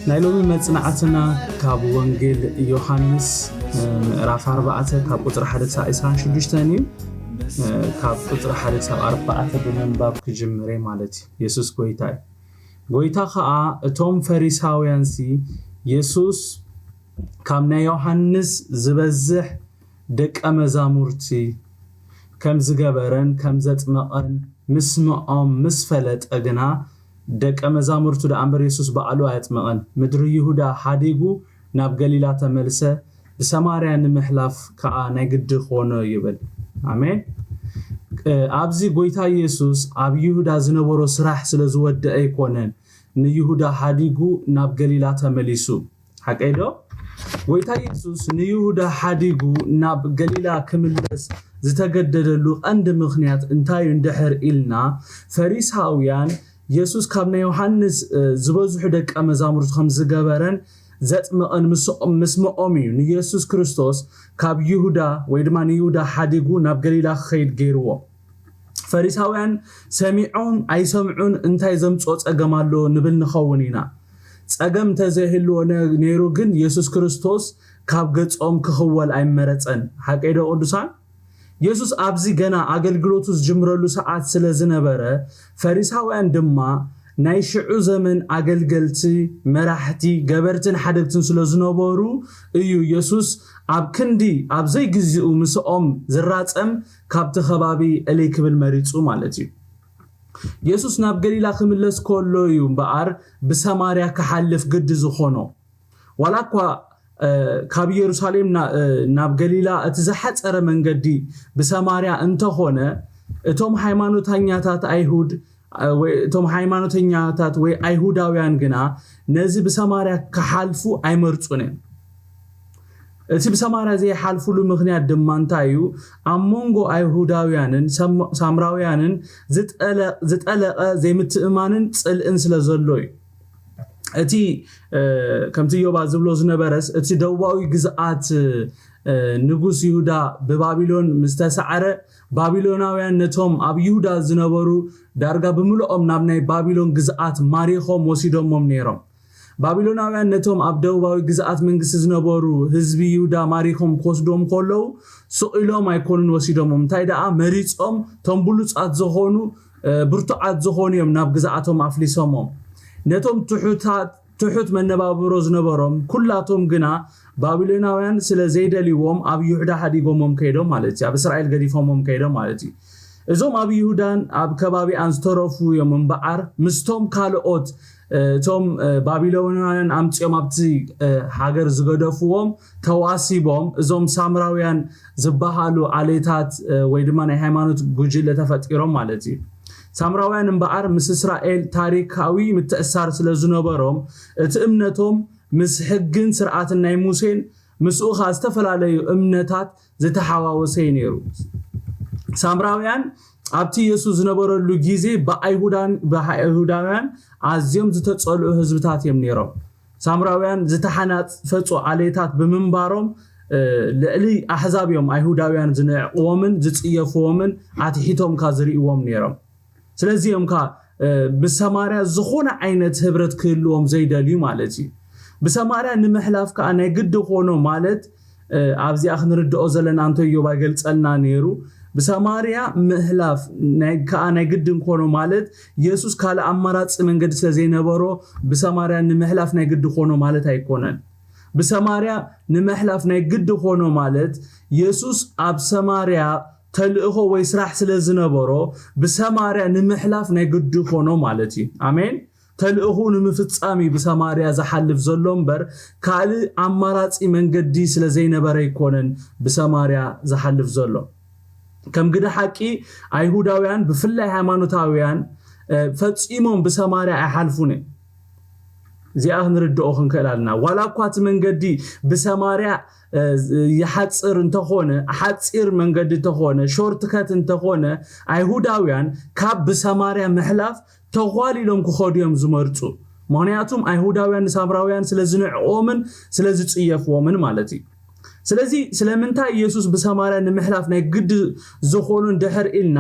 نايلومي مصنعتنا كاب وانجيل ዮሓንስ ምእራፍ 4 ካብ ቁጥሪ 1-26 ካብ ቁጥሪ 1-4 ብምንባብ ክጅምር ማለት ኢየሱስ ጎይታ ከዓ እቶም ፈሪሳውያንሲ ኢየሱስ ካብ ናይ ዮሓንስ ዝበዝሕ ደቀ መዛሙርቲ ከም ዝገበረን ከም ዘጥመቀን ምስምዖም ምስፈለጥ እግና ደቀ መዛሙርቱ ደአምበር ኢየሱስ በዓሉ አያጥመቀን ምድር ይሁዳ ሓዲጉ ናብ ገሊላ ተመልሰ በሰማርያ ንምሕላፍ ከዓ ናይ ግድ ኾነ ይብል አሜን ኣብዚ ጎይታ ኢየሱስ ኣብ ይሁዳ ዝነበሮ ስራሕ ስለ ዝወደአ ይኮነን ንይሁዳ ሓዲጉ ናብ ገሊላ ተመሊሱ ሓቀይዶ ጎይታ ኢየሱስ ንይሁዳ ሓዲጉ ናብ ገሊላ ክምለስ ዝተገደደሉ ቀንዲ ምኽንያት እንታይ እንድሕር ኢልና ፈሪሳውያን ኢየሱስ ካብ ናይ ዮሓንስ ዝበዝሑ ደቀ መዛሙርቱ ከም ዝገበረን ዘጥመቀን ምስምዖም እዩ ንኢየሱስ ክርስቶስ ካብ ይሁዳ ወይ ድማ ንይሁዳ ሓዲጉ ናብ ገሊላ ኸይድ ገይርዎ ፈሪሳውያን ሰሚዖም ኣይሰምዑን እንታይ ዘምጾ ጸገም ኣሎ ንብል ንኸውን ኢና ጸገም ተዘህልዎ ነይሩ ግን ኢየሱስ ክርስቶስ ካብ ገጾም ክኽወል ኣይመረጸን ሓቀይዶ ቅዱሳን ኢየሱስ ኣብዚ ገና አገልግሎቱ ዝጅምረሉ ሰዓት ስለ ዝነበረ ፈሪሳውያን ድማ ናይ ሽዑ ዘመን አገልገልቲ መራሕቲ ገበርትን ሓደግትን ስለ ዝነበሩ እዩ ኢየሱስ ኣብ ክንዲ ኣብ ዘይግዚኡ ምስኦም ዝራጸም ካብ ተኸባቢ እለይ ክብል መሪጹ ማለት እዩ ኢየሱስ ናብ ገሊላ ክምለስ ከሎ እዩ በአር በሰማርያ ክሓልፍ ግድ ዝኾኖ ወላኳ ካብ ኢየሩሳሌም ናብ ገሊላ እትዘሐጸረ መንገዲ በሰማርያ እንተኾነ እቶም ሃይማኖተኛታት አይሁድ ወይ እቶም ሃይማኖተኛታት ወይ አይሁዳውያን ግና ነዚ በሰማርያ ክሓልፉ አይመርጹን እቲ በሰማርያ ዘይሓልፉሉ ምኽንያት ድማ እንታዩ አሞንጎ አይሁዳውያንን ሳምራውያንን ዝጠለቀ ዘይምትእማንን ጽልእን ስለ ዘሎይ እቲ ከምቲ ዮባ ዝብሎ ዝነበረስ እቲ ደቡባዊ ግዝአት ንጉስ ይሁዳ በባቢሎን ምስተሰዓረ ባቢሎናውያን ነቶም ኣብ ይሁዳ ዝነበሩ ዳርጋ ብምልኦም ናብ ናይ ባቢሎን ግዝአት ማሪኾም ወሲዶሞም ነይሮም ባቢሎናውያን ነቶም ኣብ ደቡባዊ ግዝአት መንግስቲ ዝነበሩ ህዝቢ ይሁዳ ማሪኾም ኮስዶም ከለው ስኢሎም ኣይኮኑን ወሲዶሞም እንታይ ደኣ መሪጾም ቶም ብሉጻት ዝኾኑ ብርቱዓት ዝኾኑ እዮም ናብ ግዝአቶም ኣፍሊሶሞም ነቶም ትሑት መነባብሮ ዝነበሮም ኩላቶም ግና ባቢሎናውያን ስለ ዘይደልይዎም ኣብ ይሁዳ ሓዲጎሞም ከይዶም ማለት እዩ ኣብ እስራኤል ገዲፎሞም ከይዶም ማለት እዩ እዞም ኣብ ይሁዳን ኣብ ከባቢኣን ዝተረፉ እዮም እምበዓር ምስቶም ካልኦት ቶም ባቢሎናውያን ኣምጽኦም ኣብቲ ሃገር ዝገደፍዎም ተዋሲቦም እዞም ሳምራውያን ዝበሃሉ ዓሌታት ወይ ድማ ናይ ሃይማኖት ጉጅለ ተፈጢሮም ማለት እዩ ሳምራውያን እምበዓር ምስ እስራኤል ታሪካዊ ምትእሳር ስለ ዝነበሮም እቲ እምነቶም ምስ ሕግን ስርዓትን ናይ ሙሴን ምስኡ ኻ ዝተፈላለዩ እምነታት ዝተሓዋወሰ ነይሩ ሳምራውያን ኣብቲ ኢየሱስ ዝነበረሉ ጊዜ በአይሁዳውያን ኣዝዮም ዝተጸልኡ ህዝብታት እዮም ነይሮም ሳምራውያን ዝተሓናፈጹ ዓሌታት ብምንባሮም ልዕሊ ኣሕዛብ እዮም አይሁዳውያን ዝነዕቅዎምን ዝጽየፍዎምን ኣትሒቶም ካ ዝርእዎም ነይሮም ስለዚህም ካ በሰማርያ ዝኾነ ዓይነት ህብረት ክህልዎም ዘይደልዩ ማለት እዩ በሰማርያ ንምሕላፍ ካ ናይ ግድ ኾኖ ማለት ኣብዚ ኣኽንርድኦ ዘለና አንተ ዮባ ገልጸልና ነይሩ በሰማርያ ምሕላፍ ናይ ግድ ኾኖ ማለት ኢየሱስ ካለ አማራጽ መንገድ ስለ ዘይነበሮ በሰማርያ ንምሕላፍ ናይ ግድ ኾኖ ማለት አይኮነን በሰማርያ ንምሕላፍ ናይ ግድ ኾኖ ማለት ኢየሱስ ኣብ ሰማርያ ተልእኾ ወይ ስራሕ ስለ ዝነበሮ በሰማርያ ንምሕላፍ ናይ ግድ ኾኖ ማለት እዩ አሜን ተልእኹ ንምፍጻሚ በሰማርያ ዝሓልፍ ዘሎ እምበር ካል አማራጺ መንገዲ ስለ ዘይነበረ ይኮነን በሰማርያ ዝሓልፍ ዘሎ ከም ግደ ሓቂ አይሁዳውያን ብፍላይ ሃይማኖታውያን ፈጺሞም በሰማርያ አይሓልፉን እዚኣ ንርድኦ ክንከላልና ወላኳት መንገዲ በሰማርያ ይሓጽር እንተኾነ ሓጽር መንገዲ እንተኾነ ሾርት ከት እንተኾነ አይሁዳውያን ካብ በሰማርያ ምሕላፍ ተጓሊሎም ክኸድዮም ዝመርጹ ምክንያቱም አይሁዳውያን ሳምራውያን ስለ ዝንዕቆምን ስለ ዝጽየፍዎምን ማለት እዩ ስለዚህ ስለምንታይ ኢየሱስ በሰማርያ ንምሕላፍ ናይ ግድ ዝኾኑ ድሕር ኢልና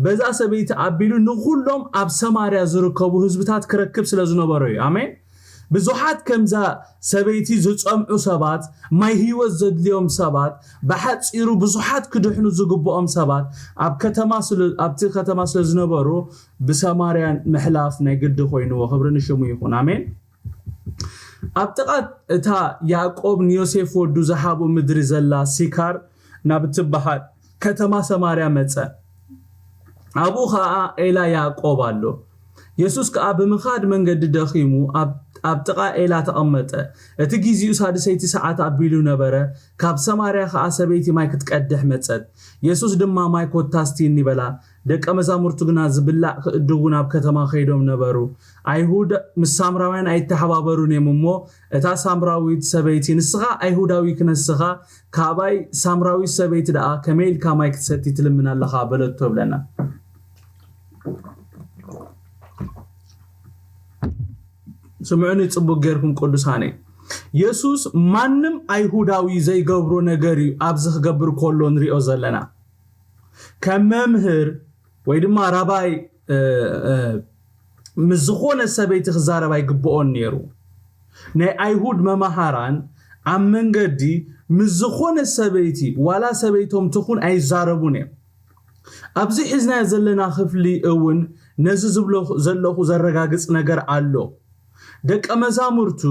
በዛ ሰበይቲ አቢሉ ንኹሎም ኣብ ሰማርያ ዝርከቡ ህዝብታት ክረክብ ስለ ዝነበሩ እዩ አሜን ብዙሓት ከምዛ ሰበይቲ ዝጾምዑ ሰባት ማይ ህይወት ዘድልዮም ሰባት በሓጺሩ ብዙሓት ክድሕኑ ዝግብኦም ሰባት ኣብቲ ከተማ ስለ ዝነበሩ ብሰማርያን ምሕላፍ ናይ ግዲ ኮይኑዎ ክብሪ ንሽሙ ይኹን ኣሜን ኣብ ጥቓት እታ ያዕቆብ ንዮሴፍ ወዱ ዝሃቦ ምድሪ ዘላ ሲካር ናብ እትበሃል ከተማ ሰማርያ መጸ ኣብኡ ኸዓ ኤላ ያዕቆብ ኣሎ ኢየሱስ ከኣ ብምኻድ መንገዲ ደኺሙ ኣብ ጥቓ ኤላ ተቐመጠ እቲ ግዚኡ ሳድሰይቲ ሰዓት ኣቢሉ ነበረ ካብ ሰማርያ ከኣ ሰበይቲ ማይ ክትቀድሕ መጸት ኢየሱስ ድማ ማይ ኮታስቲ እንበላ ደቀ መዛሙርቱ ግና ዝብላዕ ክእድጉ ናብ ከተማ ኸይዶም ነበሩ ኣይሁድ ምስ ሳምራውያን ኣይተሓባበሩን እዮም እሞ እታ ሳምራዊት ሰበይቲ ንስኻ ኣይሁዳዊ ክነስኻ ካባይ ሳምራዊት ሰበይቲ ደኣ ከመይ ኢልካ ማይ ክትሰቲ ትልምን ኣለኻ በለቶ ብለና سمعني تصبوا غيركم قدساني ኢየሱስ ማንም አይሁዳዊ ዘይገብሮ ነገር ኣብዝህ ገብር ኮሎ ንሪኦ ዘለና ከመምህር ወይ ድማ ራባይ ምዝኾነ ሰበይቲ ክዛረባ ይግብኦን ነይሩ ናይ አይሁድ መማሃራን ኣብ መንገዲ ምዝኾነ ሰበይቲ ዋላ ሰበይቶም ትኹን ኣይዛረቡን ኣብዚ ሒዝና ዘለና ክፍሊ እውን ነዚ ዝብሎ ዘለኹ ዘረጋግጽ ነገር ኣሎ ደቀ መዛሙርቱ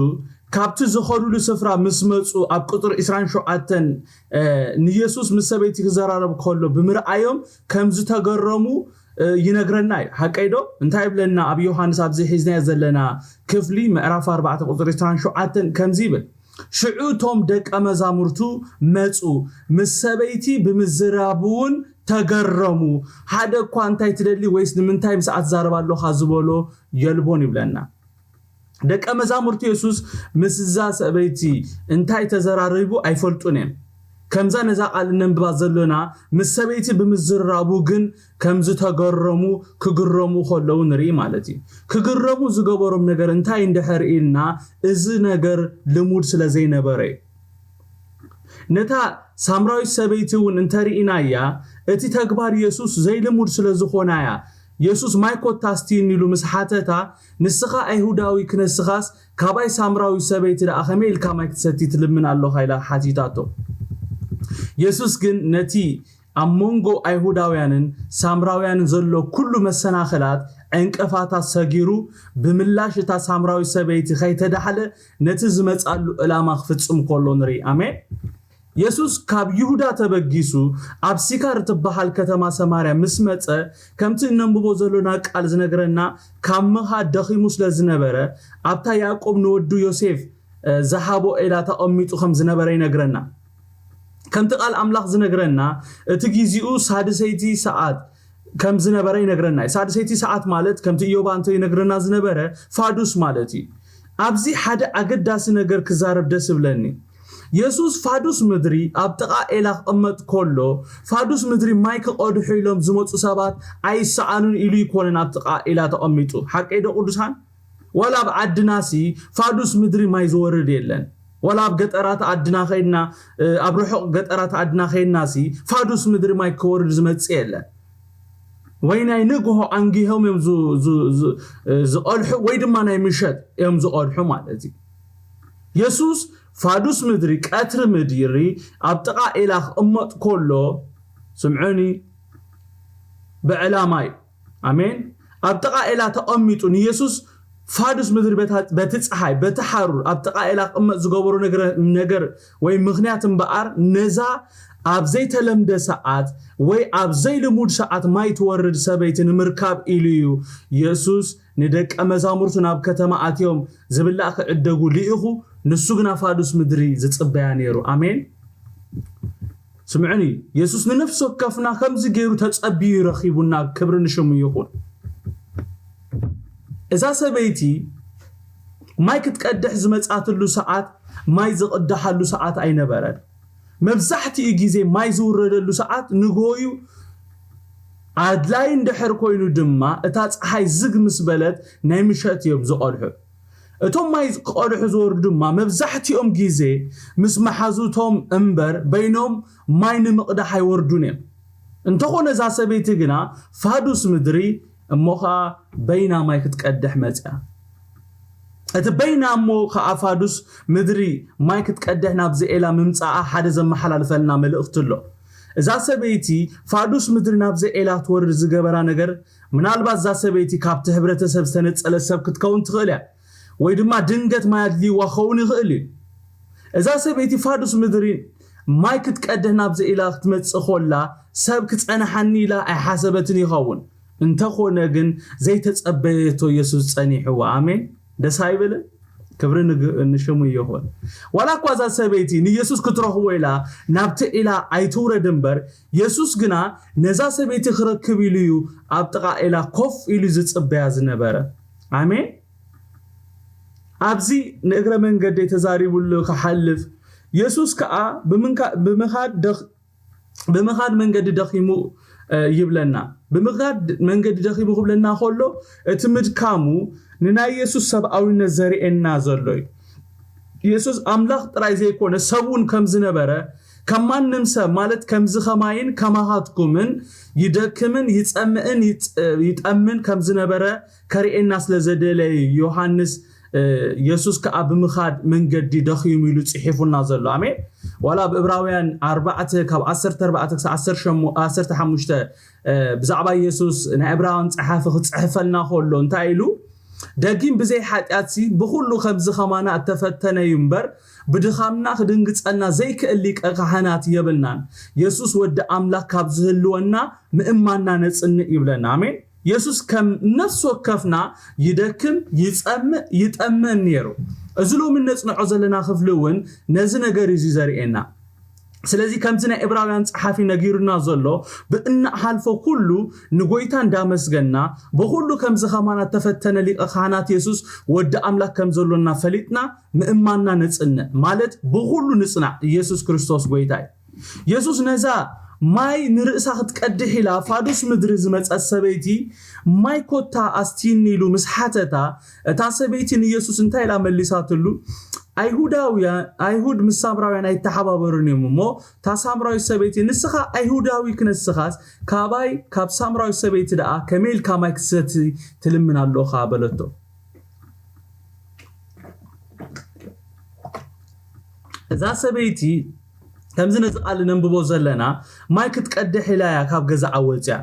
ካብቲ ዝኸዱሉ ስፍራ ምስ መጹ ኣብ ቁጥር 27 ንኢየሱስ ምስ ሰበይቲ ክዘራረብ ከሎ ብምርኣዮም ከም ዝተገረሙ ይነግረና ሓቀይዶ እንታይ ብለና ኣብ ዮሓንስ ኣብዚ ሒዝና ዘለና ክፍሊ ምእራፍ 4 ቁጥር 27 ከምዚ ይብል ሽዑቶም ደቀ መዛሙርቱ መጹ ምስ ሰበይቲ ብምዝራቡን ተገረሙ ሓደ እኳ እንታይ ትደሊ ወይስ ንምንታይ ምሳዓት ዛረባለኻ ዝበሎ የልቦን ይብለና ደቀ መዛሙርቱ ኢየሱስ ምስዛ ሰበይቲ እንታይ ተዘራሪቡ አይፈልጡን ከምዛ ነዛ ቃል ነንብባ ዘለና ምስ ሰበይቲ ብምዝራቡ ግን ከምዝ ተገረሙ ክግረሙ ኸለው ንርኢ ማለት እዩ ክግረሙ ዝገበሮም ነገር እንታይ እንደሕርኢልና እዚ ነገር ልሙድ ስለ ዘይነበረ ነታ ሳምራዊ ሰበይቲ እውን እንተርኢናያ እቲ ተግባር ኢየሱስ ዘይልሙድ ስለ ዝኾናያ ኢየሱስ ማይኮታስቲ ንሉ መስሓተታ ንስኻ አይሁዳዊ ክነስኻስ ካባይ ሳምራዊ ሰበይቲ ደኣ ከመይ ኢልካ ማይ ክትሰቲ ትልምን ኣለኻ ኢላ ሓቲታቶ ኢየሱስ ግን ነቲ ኣብ መንጎ አይሁዳውያንን ሳምራውያንን ዘሎ ኩሉ መሰናኸላት ዕንቅፋታት ሰጊሩ ብምላሽ እታ ሳምራዊ ሰበይቲ ከይተዳሕለ ነቲ ዝመጻሉ ዕላማ ክፍጽም ከሎ ንርኢ ኣሜን ኢየሱስ ካብ ይሁዳ ተበጊሱ ኣብ ሲካር ትበሃል ከተማ ሰማርያ ምስ መጸ ከምቲ ነንብቦ ዘለና ቃል ዝነግረና ካብ መኻድ ደኺሙ ስለ ዝነበረ ኣብታ ያዕቆብ ንወዱ ዮሴፍ ዝሃቦ ኤላ ተቐሚጡ ከም ዝነበረ ይነግረና ከምቲ ቃል ኣምላኽ ዝነግረና እቲ ግዚኡ ሳድሰይቲ ሰዓት ከም ዝነበረ ይነግረና ሳድሰይቲ ሰዓት ማለት ከምቲ ኢዮብ አንተ ይነግረና ዝነበረ ፋዱስ ማለት እዩ ኣብዚ ሓደ ኣገዳሲ ነገር ክዛረብ ደስ ብለኒ ኢየሱስ ፋዱስ ምድሪ ኣብ ጥቓ ኤላ ቅመጥ ኮሎ ፋዱስ ምድሪ ማይ ክቆድሑ ኢሎም ዝመጹ ሰባት ኣይሰዓኑን ኢሉ ይኮነን ኣብ ጥቓ ኤላ ተቐሚጡ ሓቀይዶ ቅዱሳን ወላ ኣብ ዓድናሲ ፋዱስ ምድሪ ማይ ዝወርድ የለን ወላ ኣብ ገጠራት ዓድና ኸይድና ኣብ ርሑቕ ገጠራት ዓድና ኸይድናሲ ፋዱስ ምድሪ ማይ ክወርድ ዝመጽ የለን ወይ ናይ ንግሆ አንጊሆም እዮም ዝቆልሑ ወይ ድማ ናይ ምሸት እዮም ዝቆልሑ ማለት እዩ ኢየሱስ ፋዱስ ምድሪ ቀትር ምድሪ ኣብ ጥቓ ኤላ ቅመጥ ኮሎ ስምዑኒ ብዕላማይ አሜን ኣብ ጥቓ ኤላ ተቐሚጡ ኢየሱስ ፋዱስ ምድሪ በትፀሓይ በተሓሩር ኣብ ጥቓ ኤላ ቅመጥ ዝገበሩ ነገር ወይ ምኽንያት እምበኣር ነዛ ኣብ ዘይተለምደ ሰዓት ወይ ኣብ ዘይልሙድ ሰዓት ማይ ትወርድ ሰበይቲ ንምርካብ ኢሉ እዩ ኢየሱስ ንደቀ መዛሙርቱ ናብ ከተማ ኣትዮም ዝብላዕ ክዕደጉ ልኢኹ ንሱ ግና ፋዱስ ምድሪ ዝጽበያ ነይሩ አሜን ስምዑኒ ኢየሱስ ንነፍሱ ከፍና ከምዚ ገይሩ ተጸቢዩ ረኺቡና ክብሪ ንሽሙ ይኹን እዛ ሰበይቲ ማይ ክትቀድሕ ዝመጻትሉ ሰዓት ማይ ዝቕዳሓሉ ሰዓት ኣይነበረን መብዛሕትኡ ግዜ ማይ ዝውረደሉ ሰዓት ንጎዩ ኣድላይ እንድሕር ኮይኑ ድማ እታ ፀሓይ ዝግ ምስ በለት ናይ ምሸት እዮም ዝቆልሑ እቶም ማይ ዝቆልሑ ዝወርዱ ድማ መብዛሕትኦም ግዜ ምስ መሓዙቶም እምበር በይኖም ማይ ንምቕዳሕ ኣይወርዱን እዮም እንተኾነ እዛ ሰበይቲ ግና ፋዱስ ምድሪ እሞኻ በይና ማይ ክትቀድሕ መጽያ اتبينامو كافادوس مدري مايك تقدحنا بزيلا ممصا حدا زمحلالفلنا ملئختلو اذا سبيتي فادوس مدري نابزيلا تورد زغبرا ነገር ምናልባት ዛ ሰበይቲ ካብተ ህብረተሰብ ዝተነጸለ ሰብ ክትከውን ትኽእል ወይ ድማ ድንገት ማያድሊ ወኸውን ይኽእል እዛ ሰበይቲ ፋዱስ ምድሪ ማይክ ትቀደህና ብዘኢላ ክትመጽኾላ ሰብ ክጸናሐኒ ኢላ ኣይሓሰበትን ይኸውን እንተኾነ ግን ዘይተጸበየቶ ኢየሱስ ጸኒሕዋ አሜን ደስ አይበለ ክብር ንሽሙ ይሆን ወላ ቋዛ ሰበይቲ ንኢየሱስ ክትረኽቦ ኢላ ናብተ ኢላ አይተውረ ድንበር ኢየሱስ ግና ነዛ ሰበይቲ ክረክብ ኢልዩ ኣብ ጥቃ ኢላ ኮፍ ኢሉ ዝጽበያ ዝነበረ አሜን አብዚ ንእግረ መንገድ ተዛሪቡሉ ከሐልፍ ኢየሱስ ከአ በመኻድ መንገድ ደኺሙ ይብለና በመኻድ መንገድ ደኺሙ ይብለና ሆሎ እትምድካሙ ንና ኢየሱስ ሰብአዊነት ዘሪኤና ዘሎይ ኢየሱስ አምላኽ ጥራይ ዘይኮነ ሰውን ከም ዝነበረ ከማንም ሰብ ማለት ከም ዝኸማይን ከማሃትኩምን ይደክምን ይጸምእን ይጠምን ከም ዝነበረ ከሪኤና ስለዘደለይ ዮሐንስ ኢየሱስ ከአብ ምኻድ መንገድ ደኺሙ ይሉ ጽሒፉና ዘሎ አሜን ወላ በዕብራውያን 4 ካብ 14 15 ብዛዕባ ኢየሱስ ናይ ዕብራውያን ጸሓፍ ክጽሕፈልና ሆሎ እንታይ ኢሉ ደጊም ብዘይ ኃጢአትሲ በሁሉ ከምዝ ኸማና ተፈተነ ይምበር ብድኻምና ክድንግጸና ዘይክእል ሊቀ ካህናት የብልናን ኢየሱስ ወደ አምላክ ካብ ዝህልወና ምእማና ነጽንዕ ይብለና አሜን ኢየሱስ ከም ነፍስ ወከፍና ይደክም ይጸምእ ይጠመን ነይሩ እዝሎ ምን ነጽንዖ ዘለና ክፍልውን ነዚ ነገር ይዙ ዘርኤና ስለዚህ ከምዝና ዕብራውያን ጸሓፊ ነጊሩና ዘሎ በእና ሐልፎ ሁሉ ንጎይታ እንዳመስገና በሁሉ ከምዝ ኸማና ተፈተነ ሊቀ ካህናት ኢየሱስ ወደ አምላክ ከምዘሎና ፈሊጥና ምእማና ነጽንዕ ማለት በሁሉ ንጽና ኢየሱስ ክርስቶስ ጎይታይ ኢየሱስ ነዛ ማይ ንርእሳ ክትቀድሕ ኢላ ፋዱስ ምድሪ ዝመጸት ሰበይቲ ማይ ኮታ አስቲኒሉ ምስሓተታ እታ ሰበይቲ ንኢየሱስ እንታይ ኢላ መሊሳትሉ አይሁድ ምሳምራውያን አይተሓባበሩን እሞ ታ ሳምራዊ ሰበይቲ ንስኻ አይሁዳዊ ክነስኻስ ካብ ሳምራዊ ሰበይቲ ደኣ ከመይል ካማይ ክሰቲ ትልምን ኣለኻ በለቶ እዛ ሰበይቲ ከምዝ ነዝቃል ነንብቦ ዘለና ማይ ክትቀድሕ ኢላያ ካብ ገዛ ዓወጽያ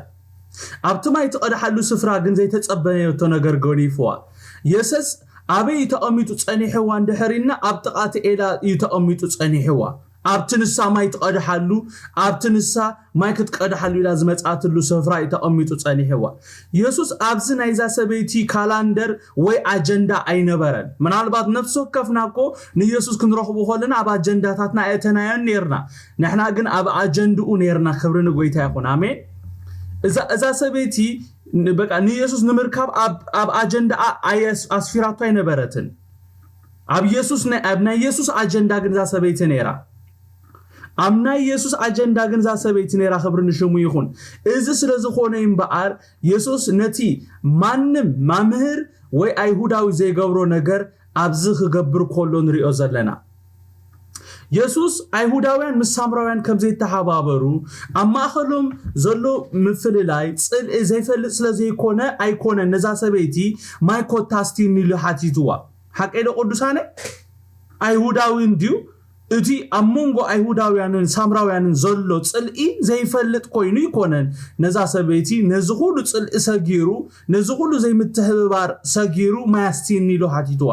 ኣብቲ ማይ ተቀድሓሉ ስፍራ ግን ዘይተጸበነየቶ ነገር ገኒፍዋ ኢየሱስ አበይ ተቀሚጡ ጸኒሕዋ እንደሕሪና ኣብ ጥቃት ኤላ ይተቀሚጡ ጸኒሕዋ ኣብትንሳ ማይ ተቀድሓሉ ኣብትንሳ ማይ ክትቀድሓሉ ኢላ ዝመጻትሉ ስፍራ ይተቀሚጡ ጸኒሕዋ ኢየሱስ ኣብዝ ናይዛ ሰበይቲ ካላንደር ወይ አጀንዳ አይነበረን ምናልባት ነፍስ ወከፍናኮ ንኢየሱስ ክንረኽቦ ሆለና ኣብ አጀንዳታትና አይተናያን ነርና ንሕና ግን ኣብ አጀንዳኡ ነርና ክብርን ጎይታ ይኹን አሜን እዛ ሰበይቲ በቃ ንኢየሱስ ንምርካብ ኣብ አጀንዳ አስፊራቷ አይነበረትን ኣብ ኢየሱስ አጀንዳ ግን ዛ ሰበይቲ ነራ አምና ኢየሱስ አጀንዳ ግን ዛ ሰበይቲ ነራ ክብርን ሽሙ ይኹን እዚ ስለዝኾነ ይምበአር ኢየሱስ ነቲ ማንም ማምህር ወይ አይሁዳዊ ዘይገብሮ ነገር ኣብዝ ክገብር ኮሎ ንሪኦ ዘለና ኢየሱስ አይሁዳውያን ምሳምራውያን ከም ዘይተሓባበሩ አማኸሎም ዘሎ ምፍልላይ ጽልእ ዘይፈልጥ ስለዘይኮነ አይኮነ ነዛ ሰበይቲ ማይ ኮታስቲን ኢሉ ሓቲትዋ ሓቀለ ቅዱሳነ አይሁዳዊ እንዲው እቲ አሞንጎ አይሁዳውያንን ሳምራውያንን ዘሎ ጽልኢ ዘይፈልጥ ኮይኑ ይኮነን ነዛ ሰበይቲ ነዚ ሁሉ ጽልእ ሰጊሩ ነዚ ሁሉ ዘይምትህብባር ሰጊሩ ማያስቲን ኢሉ ሓቲትዋ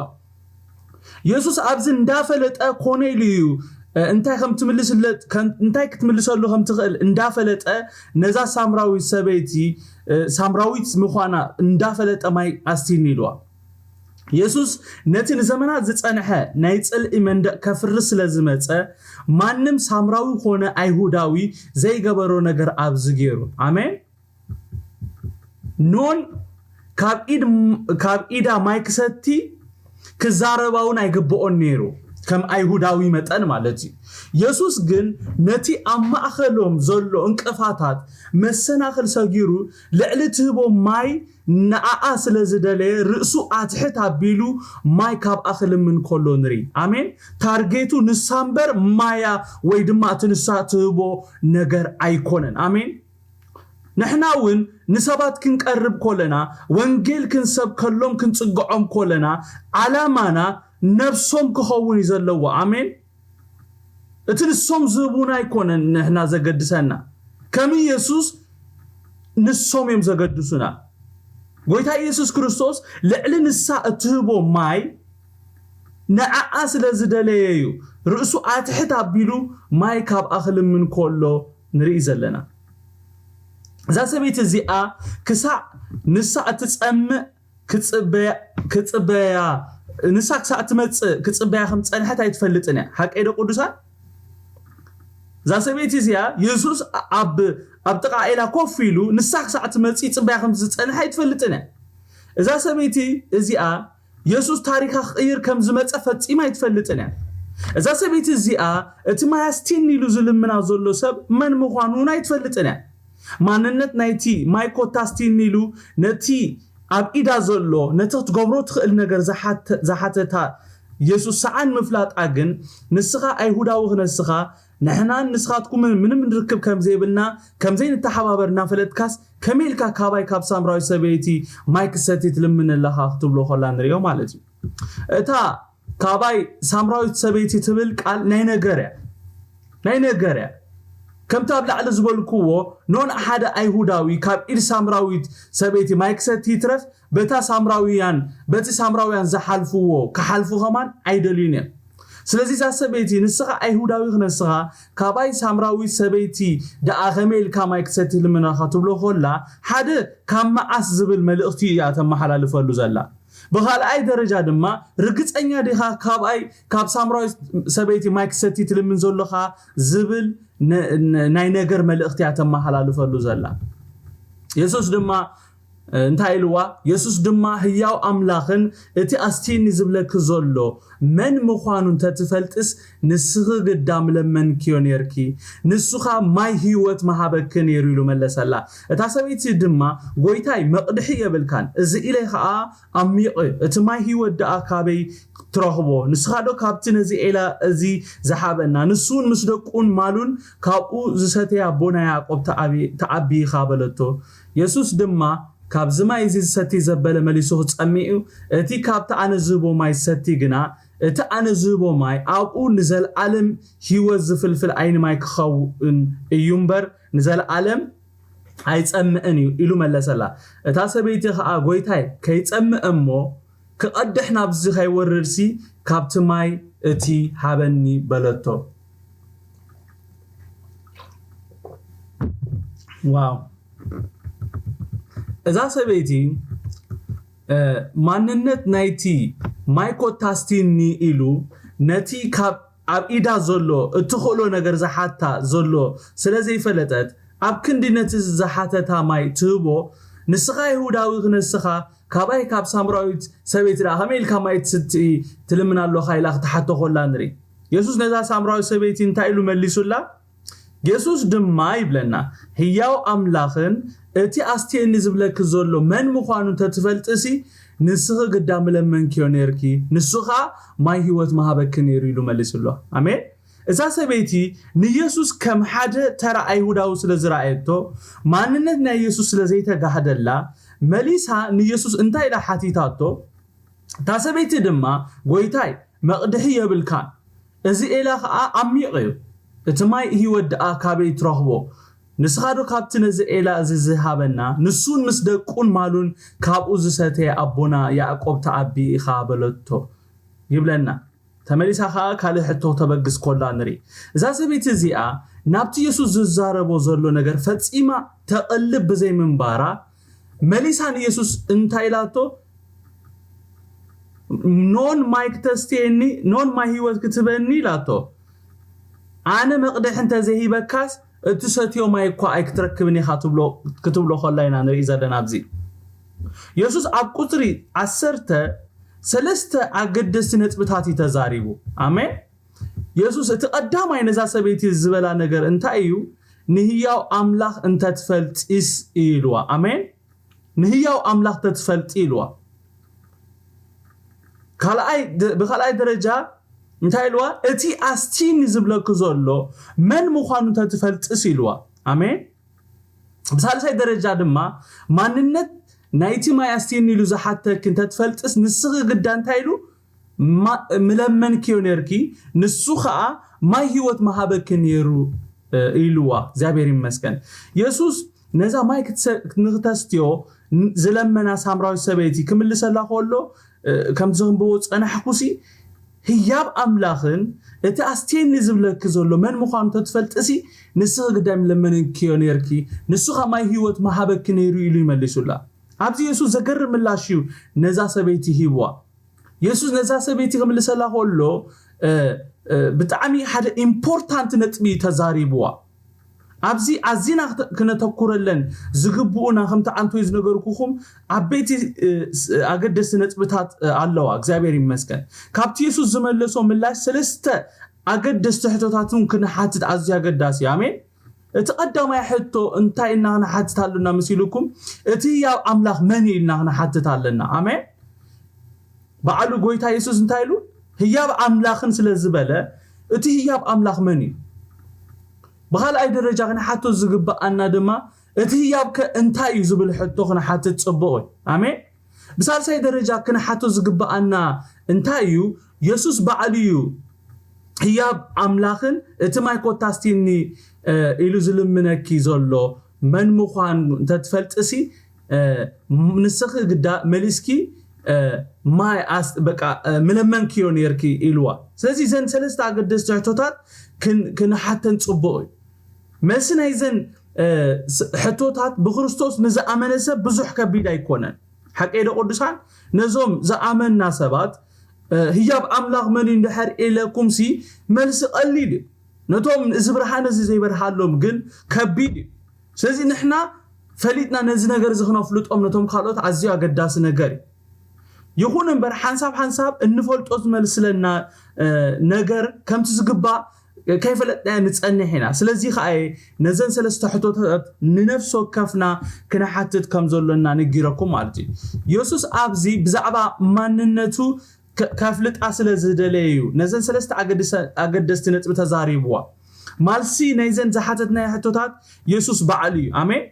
ኢየሱስ ኣብዝ እንዳፈለጠ ኮኔልዩ እንታይ ከም ትምልስለት እንታይ ክትምልሰሉ ከም ትኽእል እንዳፈለጠ ነዛ ሳምራዊ ሰበይቲ ሳምራዊት ምዃና እንዳፈለጠ ማይ አስቲን ኢሉዋ ኢየሱስ ነትን ዘመናት ዝጸንሐ ናይ ጽልኢ መንደቅ ከፍርስ ስለዝመጸ ማንም ሳምራዊ ሆነ አይሁዳዊ ዘይገበሮ ነገር ኣብዝ ገይሩ አሜን ኖን ካብ ኢዳ ማይክሰቲ ክዛረባውን አይግብኦን ነይሩ ከም አይሁዳዊ መጠን ማለት ኢየሱስ ግን ነቲ አማኸሎም ዘሎ እንቅፋታት መሰናኽል ሰጊሩ ልዕሊ ትህቦ ማይ ንአአ ስለዝደለየ ርእሱ አትሕት አቢሉ ማይ ካብ አኽል ምን ኮሎ ንሪ አሜን ታርጌቱ ንሳምበር ማያ ወይ ድማ ትንሳ ትህቦ ነገር አይኮነን አሜን نحناون نسبات كنقرب كلنا وانجيل كنسب كلهم كنصقعهم كلنا علامانا نفسهم كخون يزلوا امين اتنسوم زبونا يكونن نحنا زقدسنا كم يسوس نسوم يم زقدسنا قويتا يسوس كريستوس لعل نسا اتهبو ماي نعاس لزدليو رؤسو اتحت ابيلو ماي كاب اخل من كله نري زلنا ذا سبيت زيا كسا نسا تصمع كتصبيا نسا كسا تمص كتصبيا خم صنحت ايتفلطنا حق ايده قدوسان ذا سبيت زيا يسوس اب طقايلا كوفيلو نسا كسا تمص يصبيا خم صنحت ايتفلطنا ذا سبيت زيا يسوس تاريخ خير كم زمص فصيما يتفلطنا ذا سبيت زيا اتما يستني لزلمنا زلو سب من مخانونا يتفلطنا ماننت نايتي مايكوتاستين نيلو نتي اب ايدا زلو نتت غبرو تخل نجر زحاتتا يسوس سعان مفلاط اگن نسخا ايهوداو خنسخا نحنا نسخاتكم من نركب كم زيبلنا كم زين التحبابرنا فلتكاس كميلكا كاباي كاب سامراوي سبيتي مايك سيتي تلمن الله تبلو خلا نريو مالتي اتا كاباي سامراوي سبيتي تبل قال ناي نغريا كم تابع على زبلكو نون احد ايهوداوي كاب ايد سامراويت سبيتي مايك سيتي ترف بتا سامراويان زحالفو كحالفو كمان ايدلينيا ስለዚህ ዛሰበይቲ ንስኻ አይሁዳዊ ክነስኻ ካባይ ሳምራዊ ሰበይቲ ዳኣኸሜል ካማይ ክሰቲ ልምናኻ ትብሎ ኾላ ሓደ ካማዓስ ዝብል መልእኽቲ ያተመሓላልፈሉ ዘላ በኻልኣይ ደረጃ ድማ ርግፀኛ ዲኻ ካብ ሳምራዊ ሰበይቲ ማይ ክሰቲ ትልምን ዘለኻ ዝብል ናይ ነገር መልእኽቲ ያተመሓላልፈሉ ዘላ ኢየሱስ ድማ እንታይ ኢልዋ ኢየሱስ ድማ ህያው አምላኽን እቲ አስቲኒ ዝብለክ ዘሎ መን ምዃኑን ተትፈልጥስ ንስኽ ግዳም ለመን ኪዮኔርኪ ንሱኻ ማይ ህይወት ማሃበክን ይሩሉ መለሰላ እታ ሰበይቲ ድማ ጎይታይ መቅድሕ የብልካን እዚ ኢለይ ኸኣ አሚቕ እቲ ማይ ህይወት ደኣካበይ ትረኽቦ ንስኻ ዶ ካብቲ ነዚ ኤላ እዚ ዝሓበና ንሱን ምስ ደቁን ማሉን ካብኡ ዝሰተያ ቦና ያዕቆብ ተዓቢኻ በለቶ ኢየሱስ ድማ ካብ ዝማይ እዚ ሰቲ ዘበለ መሊሱ ጸሚኡ እቲ ካብታ ኣነ ዝቦ ማይ ሰቲ ግና እቲ ኣነ ዝቦ ማይ ኣብኡ ንዘልዓለም ህይወት ዝፍልፍል ዓይኒ ማይ ክኸውን እዩ እምበር ንዘልዓለም ኣይጸምእን እዩ ኢሉ መለሰላ እታ ሰበይቲ ኸኣ ጎይታይ ከይጸምእ እሞ ክቐድሕ ናብዚ ከይወርድሲ ካብቲ ማይ እቲ ሃበኒ በለቶ ዋው እዛ ሰበይቲ ማንነት ናይቲ ማይኮታስቲኒ ኢሉ ነቲ ካብ ኣብ ኢዳ ዘሎ እትኽእሎ ነገር ዝሓታ ዘሎ ስለዘይፈለጠት ኣብ ክንዲነት ዝሓተታ ማይ ትህቦ ንስኻ ይሁዳዊ ክነስኻ ካባይ ካብ ሳምራዊት ሰበይቲ ዳ ከመይልካ ማይ ትልምናሎ ኻይላ ክትሓቶ ኾላ ንሪ ኢየሱስ ነዛ ሳምራዊ ሰበይቲ እንታይ ኢሉ መሊሱላ ኢየሱስ ድማ ይብለና ህያው አምላኽን እቲ አስቲኒ ዝብለክ ዘሎ መን ምዃኑን ተትፈልጥሲ ንስኽ ግዳም ለመን ኪዮኔርኪ ንሱኻ ማይ ህይወት ማሃበክን ይሩሉ መልስሎ አሜን እዛ ሰበይቲ ንኢየሱስ ከም ሓደ ተራ አይሁዳው ስለዝራእየቶ ማንነት ናይ ኢየሱስ ስለዘይተጋህደላ መሊሳ ንኢየሱስ እንታይ ኢላ ሓቲታቶ እታ ሰበይቲ ድማ ጎይታይ መቅድሕ የብልካ እዚ ኤላ ኸኣ አሚቕ እዩ እቲ ማይ ህይወት ደኣካበይ ትረኽቦ ንስኻ ዶ ካብቲ ነዚ ኤላ እዚ ዝሃበና ንሱን ምስ ደቁን ማሉን ካብኡ ዝሰተየ ኣቦና ያዕቆብ ተዓቢኢኻ በለቶ ይብለና ተመሊሳ ኸኣ ካልእ ሕቶ ተበግስ ኮላ ንሪ እዛ ሰበይቲ እዚኣ ናብቲ ኢየሱስ ዝዛረቦ ዘሎ ነገር ፈፂማ ተቐልብ ብዘይምንባራ መሊሳን ኢየሱስ እንታይ ኢላቶ ኖን ማይ ክትስተየኒ ኖን ማይ ህይወት ክትበኒ ኢላቶ ኣነ መቕድሕ እንተዘይሂበካስ እቲ ሰትዮ ማይ እኳ ኣይክትረክብኒ ኢኻ ክትብሎ ኾላይና ንርኢ ዘለና ኣብዚ ኢየሱስ ኣብ ቁጥሪ 13 ኣገደስቲ ነጥብታት ተዛሪቡ አሜን ኢየሱስ እቲ ቀዳማይ ነዛ ሰበይቲ ዝበላ ነገር እንታይ እዩ ንህያው አምላኽ እንተትፈልጥስ ኢልዋ አሜን ንህያው አምላኽ ተትፈልጥ ኢልዋ በኻልኣይ ደረጃ እንታይ ኢልዋ እቲ አስቲኒ ዝብለክ ዘሎ መን ምዃኑ ተትፈልጥስ ኢልዋ አሜን بسالساي درجة دما ماننت نايتي ما يستينيلو زحاتك انت تفلتس نسخ قدان تايلو ملمن كيونيركي نسخة ما هيوت مهابك نيرو إلوا زابيرين مسكن يسوس نزا ما نغتستيو زلمنا سامراوي سبيتي كمل سلا خولو كم زنبوت أنا حكوسي هياب أملاخن إتا أستين نزبلك زولو من مخان تتفلتسي نسخ قدام لمن كيونيركي نسخة ما هيوت مهابك نيرو إلو يملسو لا عبزي يسوس زقر من لاشيو نزا سبيتي هيبوا يسوس نزا سبيتي كمل سلا خولو بتعمي حدا important نتبي تزاريبوا عبزي عزينا كنا تقولن زغبونا خمت عنتو يزنغركوكم عبيتي اقدس نتبتات علوا እግዚአብሔር ይመስገን ካብቲ ኢየሱስ ዘመለሶ ምላሽ ሰለስተ አገደስ ተሕቶታቱን كنا حاتت عزي አገዳሲ አሜን እተቀዳማይ ሕቶ እንታይ እና حاتታሉና መስይልኩም እቲ ያው አምላኽ መን ኢልና حاتታለና አሜን በዓሉ ጎይታ ኢየሱስ እንታይሉ ህያብ አምላኽን ስለዝበለ እቲ ህያብ አምላኽ መን بحال أي درجة خنا حتى زجب أنا دما اتهياب كأنتاي زبل حتى خنا حتى تصبوي آمين بسال ساي درجة خنا حتى زجب أنا انتايو يسوس بعليو هياب أملاخن اتما يكون تاستيني إلو زلم منكي زلو من مخان تتفلت أسي نسخ قدا ملسكي ما أست بقى ملمن كيونيركي إلوا سلسي زين سلسة قدس تعتوتات كن حتى تصبوي مسنا إذن حتوتات بخريستوس نزا أمن سب بزح كبيدا يكونن حق إيدا قدسان نزوم زا أمن ناسبات هياب أملاغ من اندحر إليكم سي ملس قليل نتوم إزبرحان زي برحالهم قل كبيد سلزي نحنا فليتنا نزي نغر زخنا فلوت نتوم خالوت عزيا قداس نغري يخون بر حنساب النفولت أزمل لنا نغر كم تزقبا كيف لا نتصنحنا سلازي خاي نزن سلسته حطوتات ننفسو كفنا كنا حتت كم زولنا نغيركم مالتي يسوس ابزي بزعبا ماننتو كفلت اسل زدليو نزن سلسته اقدست نصب تزاريبوا مالسي نيزن زحاتتنا حطوتات يسوس بعلي امين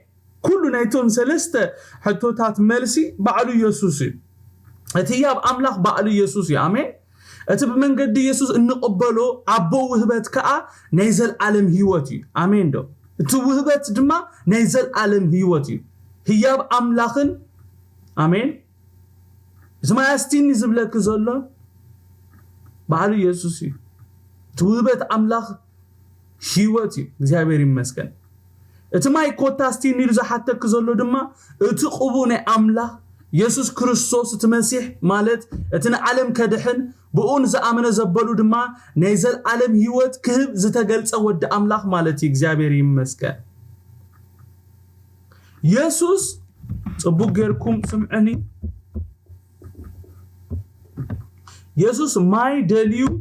كل نايتون سلسته حطوتات ملسي بعلي يسوس اتياب املاح بعلي يسوس امين اتب من قد يسوس نقبلو عبو وهبت كا نيزل عالم هيوتي امين دو تو وهبت دما نيزل عالم هيوتي هياب املاخن امين زما استين زبلك زلو بعد يسوسي تو وهبت املاخ هيوتي እግዚአብሔር ይመስገን اتماي كوتاستين يرزا حتى كزلو دما اتقبوني املاخ يسوس كريستوس تمسيح مالت اتنا عالم كدحن بقون زامنه زبلو دما نيزل عالم هيوت كهب زتغلص ود املاح مالتي እግዚአብሔር ይመስገን يسوس صبوق غيركم سمعني يسوس ماي دليو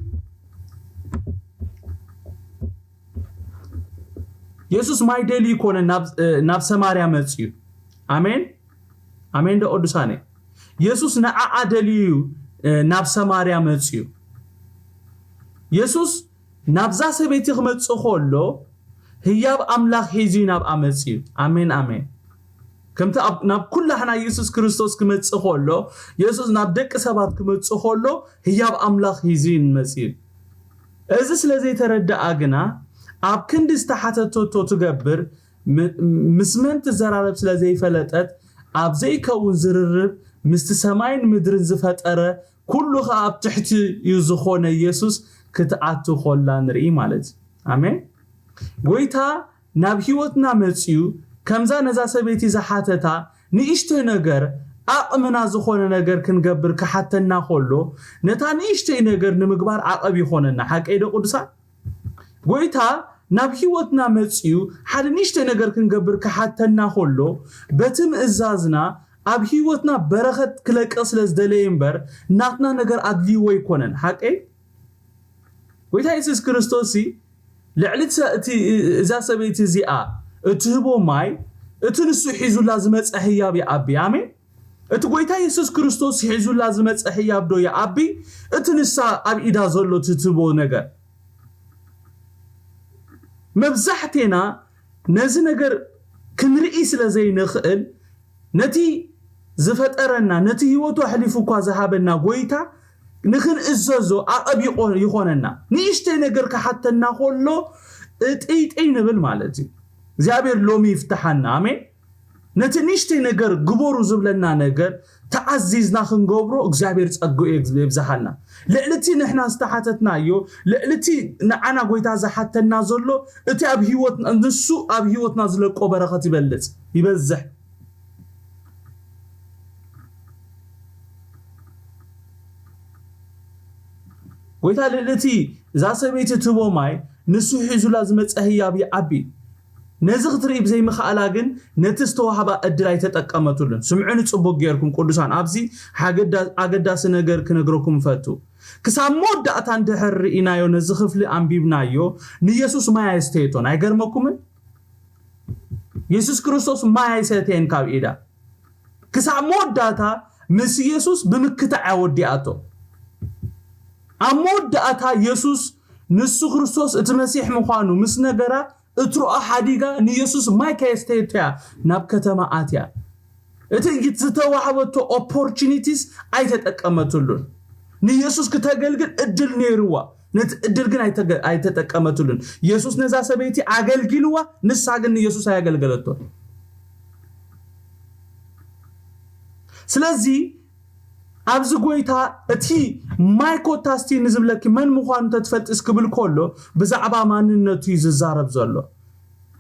يسوس ماي دليو كون ناب سماريا مصيو امين امين دو ادسانه يسوس نعا دليو ناب سماريا مصيو يسوس نابزا سبيتي خمصو خولو هياب املاح هيزي ناب امصيو امين امين كمت ناب كل حنا يسوس كريستوس كمصو خولو يسوس ناب دق سبات كمصو خولو هياب املاح هيزي مصيو از سلازي تردا اغنا اب كندس تحتتو تغبر مسمنت زرارب سلازي فلطت اب زي كون زررب مست سماين مدرن زفطره كله اب تحت يزخونه يسوس كتعاتو خلا نري مالت امين ጎይታ ናብ ህይወትና መጽዩ ከምዛ ነዛ ሰበይቲ ዘሓተታ ንእሽተ ነገር አቅምና ዝኾነ ነገር ክንገብር ከሓተና ኾሎ ነታ ንእሽተ ነገር ንምግባር ዓቀብ ይኾነና ሓቀይደ ቅዱሳን ጎይታ ናብ ህይወትና መጽዩ ሓደ ንእሽተ ነገር ክንገብር ከሓተና ኾሎ በትምእዛዝና ኣብ ህይወትና በረኸት ክለቀስ ስለዝደለየ እምበር ናትና ነገር ኣድልይዎ ይኮነን ሓቀይ ጎይታ ኢየሱስ ክርስቶስ لعلت إذا سبيت زياء اتهبو ماي اتنسو حيزو لازم اتسحياب يا أبي آمين اتقويتا يسوس كريستوس حيزو لازم اتسحياب دو يا أبي اتنسا أب إدا زولو تتبو نگر مبزحتنا نزي نگر كنرئي سلازي نخل نتي زفترنا نتي هيوتو حليفو كوا زهابنا قويتا نخن إزازو أبي يخوننا نيشتي نقرك حتى ناخلو اتأي نبل مالتي زيابير لومي يفتحنا آمين نتي نيشتي نقر قبورو زبلنا نقر تعزيزنا خنقبرو اكزابير تسقو يبزحلنا لألتي نحنا استحاتتنا يو لألتي نعنا قويتا زحاتنا زلو اتي أبهيوتنا نسو أبهيوتنا زلقو برخة يبلت يبزح قويتا لألتي زاسبيت تبو ماي نسو حيزو لازم تسهيا بي عبي نزغ تريب زي مخالاغن نتستو حبا ادراي تتقمتولن سمعوني صبوق غيركم قدسان ابزي اگداس ነገር كنغركم فتو كسامود داتان دحر إنايو نزخفل انبيبنايو نيسوس ما يستيتون አይገርመኩም ኢየሱስ ክርስቶስ ما يستين ካብ ኢዳ كسامود داتا مس ኢየሱስ بمكታ عودياتو امود داتا ኢየሱስ ንሱ ክርስቶስ እቲ መሲሕ ምዃኑ ምስ ነገራ اترو احاديغا نيسوس مايكا يستيتيا ناب كتما اتيا اتي يتزتوحبتو opportunities ايتتقمتولن نيسوس كتاغلغل ادل نيروا نت ادل غن ايتتقمتولن يسوس نزا سبيتي اغلغلوا نساغن نيسوس ايغلغلتو سلازي ابز غويتا اتي مايكو تاستي نزبلك من مخان تتفتس قبل كله بزعبا ماننتو يززارب زلو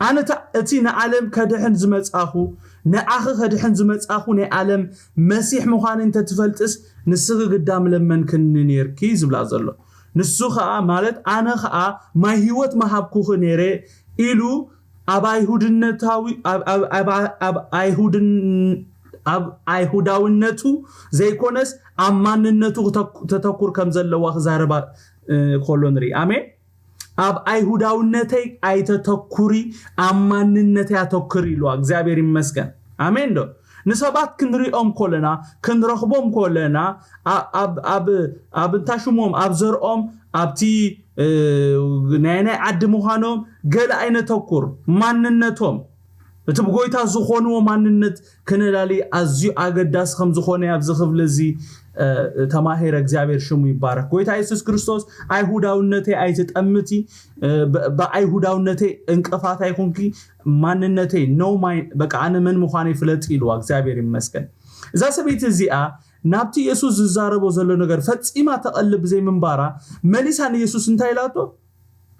انا اتي نعلم كدحن زمصاخو ناخ كدحن زمصاخو ني عالم مسيح مخان انت تفلطس نسغ قدام لمن كننيركي زبلا زلو نسو خا مالت انا خا ما هيوت ما حبكو خنيره إلو أبايهودنتاوي أبايهودن أيهوداونتو زي كونس أماننتو تتكور كم زلوا خزاربا كولونري آمين أب أيهوداونتي أي تتكوري أماننتي أتكوري لو أجزابير مسكن آمين دو نسبات كنري كلنا كنرخبهم كلنا أب تاشمهم أبزر أبتي نانا عد مخانهم قال أين تكور ماننتهم تبغويتا زخونو ماننت كنلالي أزيو أقداس خم زخوني أبزخف لزي تماهير اغزابير شمو يبارك غويتا يسوس كريستوس أيهوداونتي أيتتأمتي بأيهوداونتي انقفات أيكونكي ماننتي نو ماين بقى أنا من مخاني فلتي لو اغزابير يمسكن إذا سبيت الزيئة نابتي يسوس زاربو زلو نغر فتسئما تقلب زي منبارا مليسان يسوس انتاي لاتو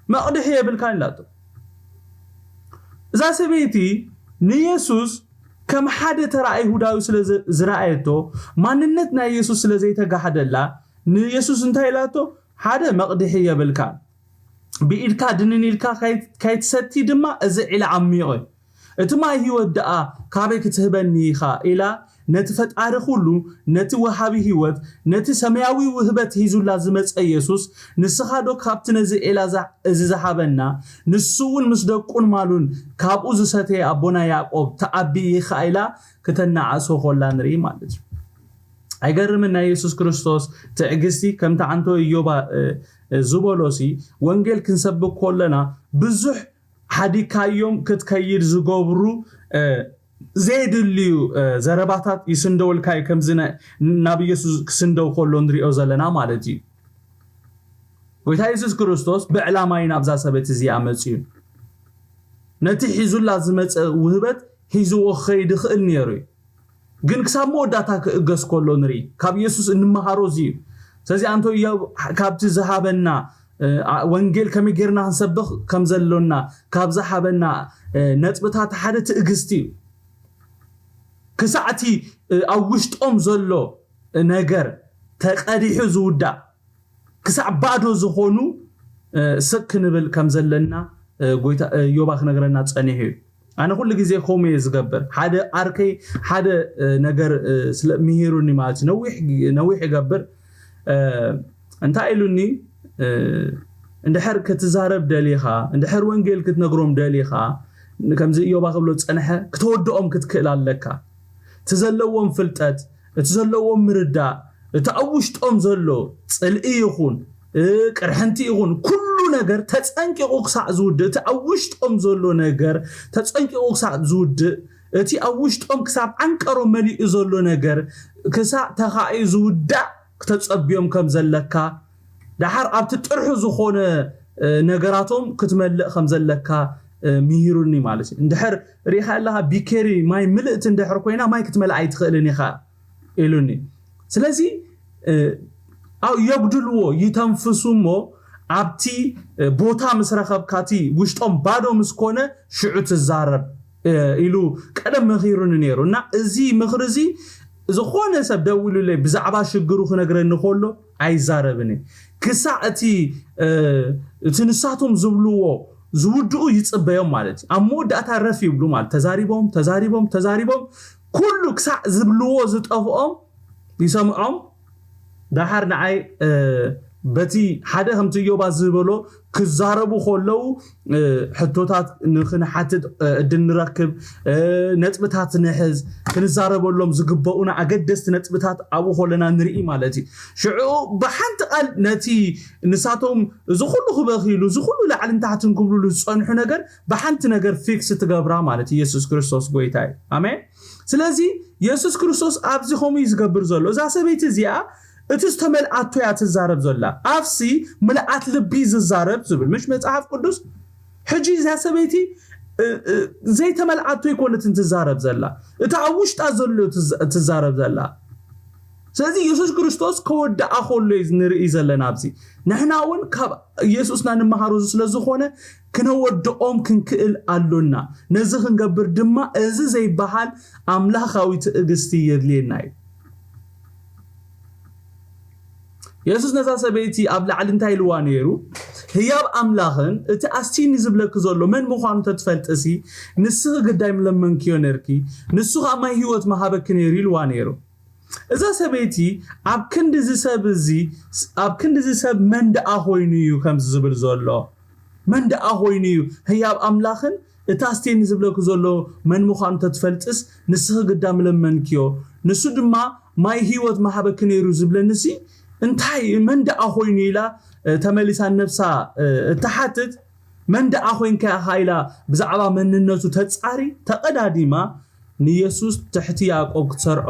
ما قدحي بالكان لاتو إذا سبيتي نيسوس كم حد ترى يهوداوي زرعيتو ما ننتنا يسوس لزيته قاعد لا نيسوس انتهي لاتو هذا مقدحية بالكان بإلكا دنني الكا كايت ستي دما أزع إلى عميقي اتما هي ودعا كابيك تهبني خا إلى نتفت أرخلو نتوهابي هيوت نتسمياوي وهبت هيزو لازمت يسوس نسخادو كابتن زي إلى زحابنا نسوون مصدقون مالون كابو زساتي أبونا يعقوب تأبي خايلا كتنا عسو خلان ري مالج أيقرمنا يسوس كريستوس تعجستي كم تعنتو يوبا زبولوسي وانجيل كنسبق كلنا بزح حدي كايوم كتكير زقوبرو زيد اللي زرباتات يسندو الكاي كم زنا نبي يسوس كسندو خلوندري أوزلنا مالتي ويتا يسوس كريستوس بعلامين أبزا سبت زي أمتين نتي حيزو لازمت وهبت حيزو خيد خل نيري جن كسامو داتا كجس خلوندري كاب يسوس إنما هروزي سازي أنتو يا كابت زهابنا وانجيل كم يجرنا هنسبخ كم زلنا كاب زهابنا نتبتها حدا تأجستي كساعتي أوشت زلو نجر تقريح زودا كساع بعده زخونو سكن بالكم زلنا قويت يوباخ نجرنا تانيه أنا كل جزء خومي يزقبر هذا أركي هذا نجر مهيروني مالت نويح يقبر أنت قالوني عند حركة تزارب دليخا عند حر وانجيل كت نجروم دليخا كم زي يوباخ بلوت أنها كتودهم كتكل لك تزلوهم فلتات تزلوهم مردا تأوشت زلو تسألئي يخون ቅርሕንቲ ይኹን ኩሉ ነገር ተጸንቂቑ ክሳዕ ዝውድእ እቲ ኣብ ውሽጦም ዘሎ ነገር ተጸንቂቑ ክሳዕ ዝውድእ እቲ ኣብ ውሽጦም ክሳብ ዓንቀሮ መሊኡ ዘሎ ነገር ክሳዕ ተኻኢ ዝውዳእ ከተጸብዮም ከም ዘለካ ድሓር ኣብቲ ጥርሑ ዝኾነ ነገራቶም ክትመልእ ከም ዘለካ ምሂሩኒ ማለት እዩ እንድሕር ሪኻ ኣለኻ ቢኬሪ ማይ ምልእት እንድሕር ኮይና ማይ ክትመልእ ኣይትኽእልን ኢኻ ኢሉኒ ስለዚ ኣው የጉድልዎ ይተንፍሱ እሞ ኣብቲ ቦታ ምስ ረኸብካቲ ውሽጦም ባዶ ምስ ኮነ ሽዑ ትዛረብ ኢሉ ቀደም መኺሩኒ ነይሩ እና እዚ ምኽሪ እዚ ዝኾነ ሰብ ደው ኢሉለይ ብዛዕባ ሽግሩ ክነግረኒ ከሎ ኣይዛረብኒ ክሳዕ እቲ ንሳቶም ዝብልዎ ዝውድኡ ይጽበዮም ማለት ኣብ መወዳእታ ረፍ ይብሉ ማለት ተዛሪቦም ኩሉ ክሳዕ ዝብልዎ ዝጠፍኦም ይሰምዖም ዳሓር ንዓይ በቲ ሓደ ከምቲ ዮባ ዝበሎ ክዛረቡ ከለው ሕቶታት ንኽንሓትት እድንረክብ ነጥብታት ንሕዝ ክንዛረበሎም ዝግበኡና ኣገደስቲ ነጥብታት ኣብኡ ከለና ንርኢ ማለት እዩ ሽዑ ብሓንቲ ቃል ነቲ ንሳቶም ዝኹሉ ክበኺሉ ዝኹሉ ላዕልን ታሕትን ክብልሉ ዝጸንሑ ነገር ብሓንቲ ነገር ፊክስ ትገብራ ማለት ኢየሱስ ክርስቶስ ጎይታ እዩ ኣሜን ስለዚ ኢየሱስ ክርስቶስ ኣብዚ ኸመይ ዝገብር ዘሎ እዛ ሰበይቲ እዚኣ እቲ ዝተመልኣቶ ያ ትዛረብ ዘላ ኣፍሲ ምልኣት ልቢ ዝዛረብ ዝብል ምሽ መጽሓፍ ቅዱስ ሕጂ እዛ ሰበይቲ ዘይተመልኣቶ ይኮነት ትዛረብ ዘላ እቲ ኣብ ውሽጣ ዘሎ ትዛረብ ዘላ ስለዚ ኢየሱስ ክርስቶስ ከወዳኣ ከሎ ንርኢ ዘለና ኣብዚ ንሕና እውን ካብ ኢየሱስና ንመሃሩ ስለዝኾነ ክነወድኦም ክንክእል ኣሎና ነዚ ክንገብር ድማ እዚ ዘይበሃል ኣምላኻዊ ትዕግስቲ የድልየና እዩ ኢየሱስ ነዛ ሰበይቲ ኣብ ላዕሊ እንታይ ኢልዋ ነይሩ ህያብ ኣምላኽን እቲ ኣስቲኒ ዝብለክ ዘሎ መን ምዃኑ ተትፈልጥሲ ንስኽ ግዳይ ምለመንክዮ ነርኪ ንሱ ኸ ማይ ህይወት መሃበክ ነይሩ ኢልዋ ነይሩ እዛ ሰበይቲ ኣብ ክንዲ ዝሰብ መንደኣ ኾይኑ እዩ ከም ዝብል ዘሎ መንደኣ ኾይኑ እዩ ህያብ ኣምላኽን እቲ ኣስቲኒ ዝብለክ ዘሎ መን ምዃኑ ተትፈልጥስ ንስኽ ግዳይ ምለመንክዮ ንሱ ድማ ማይ ህይወት መሃበክ ነይሩ ዝብለንሲ እንታይ መንደኣ ኾይኑ ኢላ ተመሊሳ ነፍሳ እተሓትት መንደኣ ኾይንካ ኢላ ብዛዕባ መንነቱ ተጻሪ ተቐዳዲማ ንኢየሱስ ትሕቲ ያዕቆብ ክትሰርዖ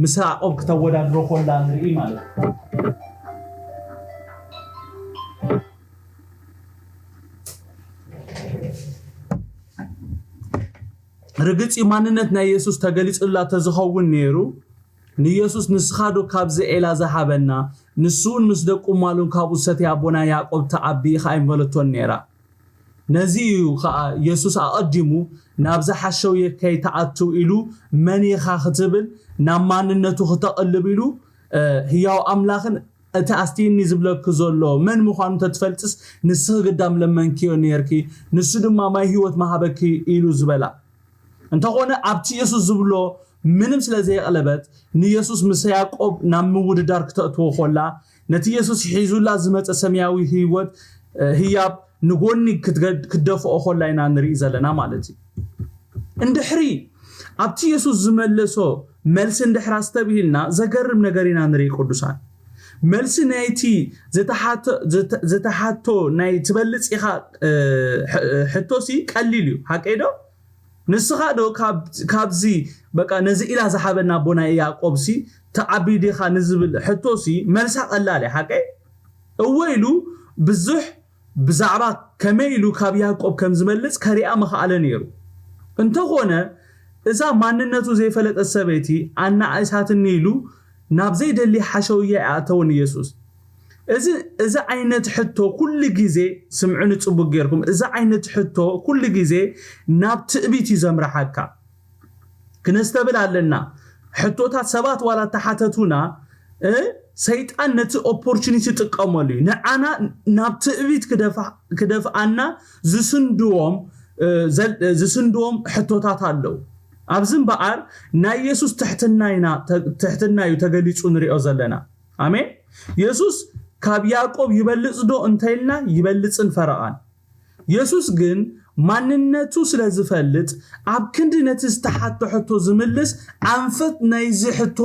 ምስ ያዕቆብ ክተወዳድሮ ኮላ ንርኢ ማለት ርግጽ ማንነት ናይ ኢየሱስ ተገሊጽላ ተዝኸውን ነይሩ ንኢየሱስ ንስኻዶ ካብዚ ኤላ ዝሃበና ንሱን ምስ ደቁ ማሉን ካብኡ ሰት ያቦና ያዕቆብ ተዓቢ ኻይመለቶን ነይራ ነዚ ከዓ ኢየሱስ ኣቀዲሙ ናብ ዝሓሸው የከይ ተኣቱ ኢሉ መኒኻ ክትብል ናብ ማንነቱ ክተቐልብ ኢሉ ህያው ኣምላኽን እቲ ኣስቲኒ ዝብለክ ዘሎ መን ምዃኑ ተትፈልጥስ ንስኽ ግዳም ለመንክዮ ነርኪ ንሱ ድማ ማይ ህይወት መሃበኪ ኢሉ ዝበላ እንተኾነ ኣብቲ ኢየሱስ ዝብሎ ምንም ስለዘይቀለበት ንኢየሱስ ምስ ያዕቆብ ናብ ምውድዳር ክተእትዎ ኮላ ነቲ ኢየሱስ ሒዙላ ዝመፀ ሰማያዊ ህይወት ህያብ ንጎኒ ክትደፍኦ ኮላ ኢና ንርኢ ዘለና ማለት እዩ እንድሕሪ ኣብቲ ኢየሱስ ዝመለሶ መልሲ እንድሕራ ዝተብሂልና ዘገርም ነገር ኢና ንርኢ ቅዱሳን መልሲ ናይቲ ዘተሓቶ ናይ ትበልጽ ኢኻ ሕቶሲ ቀሊል እዩ ሓቀይዶ ንስኻዶ ካብዚ በቃ ነዚ ኢላ ዝሓበና ቦና ያዕቆብሲ ተዓቢዲኻ ንዝብል ሕቶሲ መልሳ ቀላል ሓቀይ እወይሉ ብዙሕ ብዛዕባ ከመይሉ ካብ ያዕቆብ ከም ዝመልጽ ከሪኣ መኽኣለ ነይሩ እንተኾነ እዛ ማንነቱ ዘይፈለጠ ሰበይቲ ኣና እሳትን ኢሉ ናብ ዘይደሊ ሓሸውያ ኣተውን ኢየሱስ እዚ ዓይነት ሕቶ ኩሉ ግዜ ስምዑን ጽቡቅ ጌርኩም እዚ ዓይነት ሕቶ ኩሉ ግዜ ናብ ትዕቢት ይዘምራሓካ ክነስተብል ኣለና ሕቶታት ሰባት ዋላ ተሓተቱና ሰይጣን ነቲ ኦፖርቹኒቲ ጥቀመሉ ንዓና ናብ ትዕቢት ክደፍኣና ዝስንድዎም ሕቶታት ኣለው ኣብዝም በኣር ናይ ኢየሱስ ትሕትናዩ ተገሊጹ ንሪኦ ዘለና ኣሜን ኢየሱስ ካብ ያዕቆብ ይበልጽ ዶ እንተይልና ይበልጽን ፈረቓን ኢየሱስ ግን ማንነቱ ስለዝፈልጥ ኣብ ክንዲ ነቲ ዝተሓቶ ሕቶ ዝምልስ ኣንፈት ናይዚ ሕቶ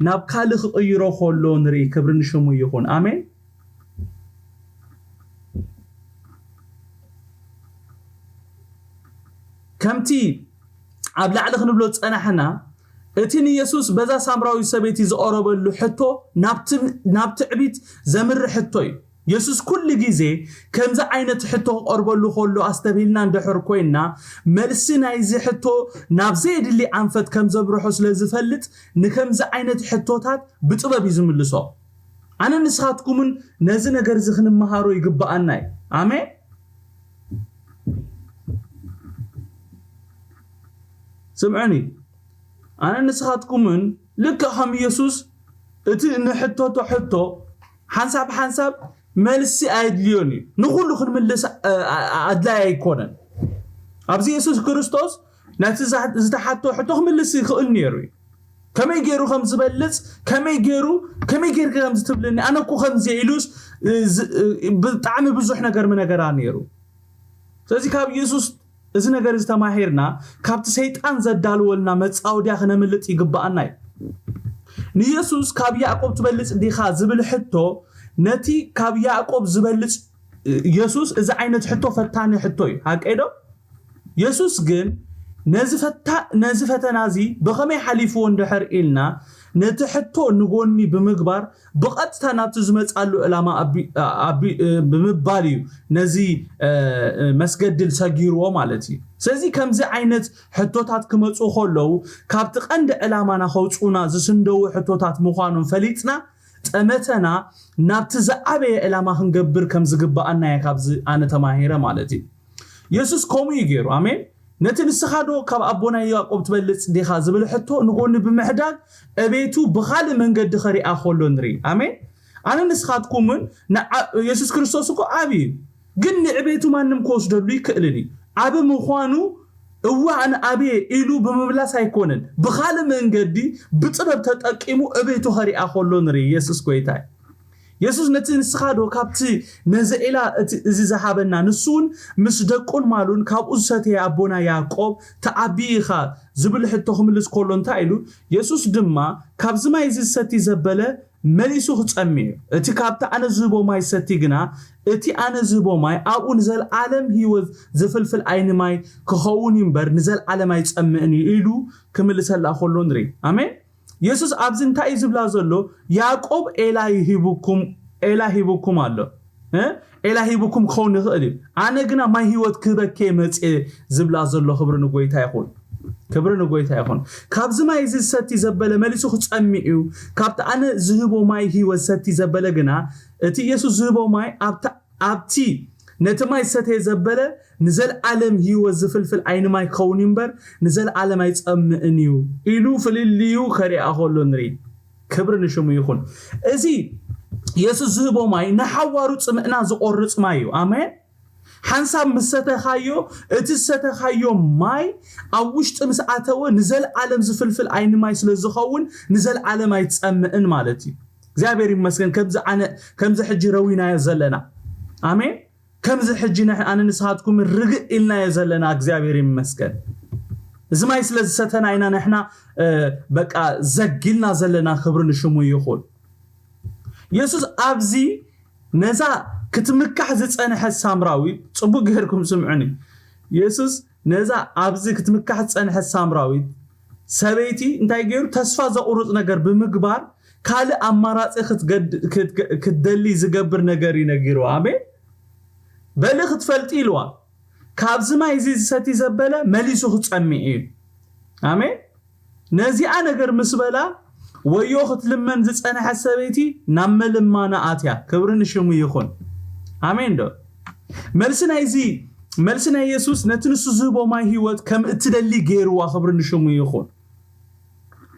ናብ ካልእ ክቕይሮ ከሎ ንርኢ ክብሪ ንሽሙ ይኹን ኣሜን كمتي أبلع لخن بلوت أنا حنا اتني يسوس بذا سامراوي سبيتي زقرب له حتو نابت عبيت زمر حتوي يسوس كل جيزي كم ذا عينة حتو قرب له خلو أستبيلنا ندحر كوينا مرسنا يزي حتو نابزيد اللي عنفت كم ذا بروحس لزفلت نكم ذا عينة حتو تات بتبى بيزم اللصا أنا نسخاتكم من نزنا جرزخن مهارو يقبأ الناي آمين سمعني أنا نسخاتكم من لك هم يسوس اتي نحتو حنساب ملسي آيد ليوني نقول لخن ملس أدلا يكونن أبزي يسوس كريستوس ناتي زتحتو حتو ملسي خل نيروي كما يجيرو خمس بلس كما يجير خمس تبلني أنا كو خمس يلوس بتعمل بزح نجار من نجار نيرو سأزي كاب يسوس إذا نجار استماهيرنا كابت سيطان زدالولنا متصاوديا خنا ملت يقبأ الناي نيسوس كاب يعقوب تبلس ديخا زبل حتو نتي كاب يعقوب زبلس يسوس إذا عينت حتو فتاني حتوي هاك إيدو يسوس جن نزفتا نازي بخمي حليفو اندحر إلنا نتحتو نقولني بمقبار بقت تنابت زمت قالوا إلاما أبي بمباليو نزي مسجد السجيرو مالتي سازي كم زي عينت حتوتات كمتسو خلو كابتق عند إلاما نخوصونا زسندو حتوتات مخانون فليتنا تأمتنا نابتز أبي إلاما هنقبر كم زقبأنا يكابز أنا تماهيرا مالتي يسوس كومي يجيرو آمين نتن السخادو كاب أبونا يعقوب تبلت ديخا زبل حتو نقول بمحداد أبيتو بخال من قد خري أخولو نري آمين أنا نسخاتكم من يسوس كريستوس كو أبي قلني أبيتو ما نمكوش دلوي كألني أبي مخوانو هو أنا أبي إلو بمبلاس هيكونن بخال من قدي بطلب تتأكيمو أبيتو خري أخولو نري يسوس كويتاي يسوس نتن سخادو كابتي نزئلا إزي زحابنا نسون مسدقون مالون كاب أزساتي أبونا يعقوب تأبيخا زبل حتوهم اللي سكولون تايلو يسوس دما كاب زما إزي ساتي زبالة مليسو خطأمي اتي كابتا أنا زبو ماي ساتيقنا اتي أنا زبو ماي أو نزل عالم هيو زفلفل عين ماي كخوون ينبر نزل عالم هاي تأمئني إلو كمل سهل أخولون ري آمين يسوس أبزن تايز بلازلو يعقوب إلهيبكم الله إلهيبكم خون خالد أنا جنا ما هيوت كذا كيمت زبلازلو خبرنا قويتها يقول كابز ما يزيد ستي زبالة ماليسو خص أميو كابت أنا زهبو ماي هيوت ستي زبالة جنا تي يسوس زهبو ماي أبتي نتماي ستي زبالة نزل عالم هيو زفلفل عين ماي خونينبر نزل عالم يتأمئنيو إلو فلليو خري أخولو نري كبر نشمو يخون إزي يسوس زهبو ماي نحوارو تسمئنا زقرص مايو آمين حنساب مستخايو اتستخايو ماي أوشت مساعتو نزل عالم زفلفل عين ماي سلزخون نزل عالم يتأمئن مالتي زابيري مسكن كمز حجي روينا يزلنا آمين كمز حجينا أنا نسخاتكم الرقق إلنا يزلنا أكزابيري مسكن زما يسلز ستنا عينا نحنا بقى زقلنا زلنا خبرنا شمو يخول يسوس أبزي نزا كتمكح زتصنح السامراوي صبو غيركم سمعني يسوس نزا أبزي كتمكح زتصنح السامراوي سبيتي انتي غير تسفا زقرص ነገር بمغبار كال اماراص كدلي زغبر ነገር ينغيرو آمين بل ختفلطي لوا كابز ما يزي ستي زبله مليسو خصمي آمين نزي ነገር مسبلا ويو ختلمن زصنح سبيتي ناملمانا اتيا كبرن شمو يخون آمين دو ملسنا يسوس نتنسو زبو ما هيوت كم اتدلي غيروا خبرن شمو يخون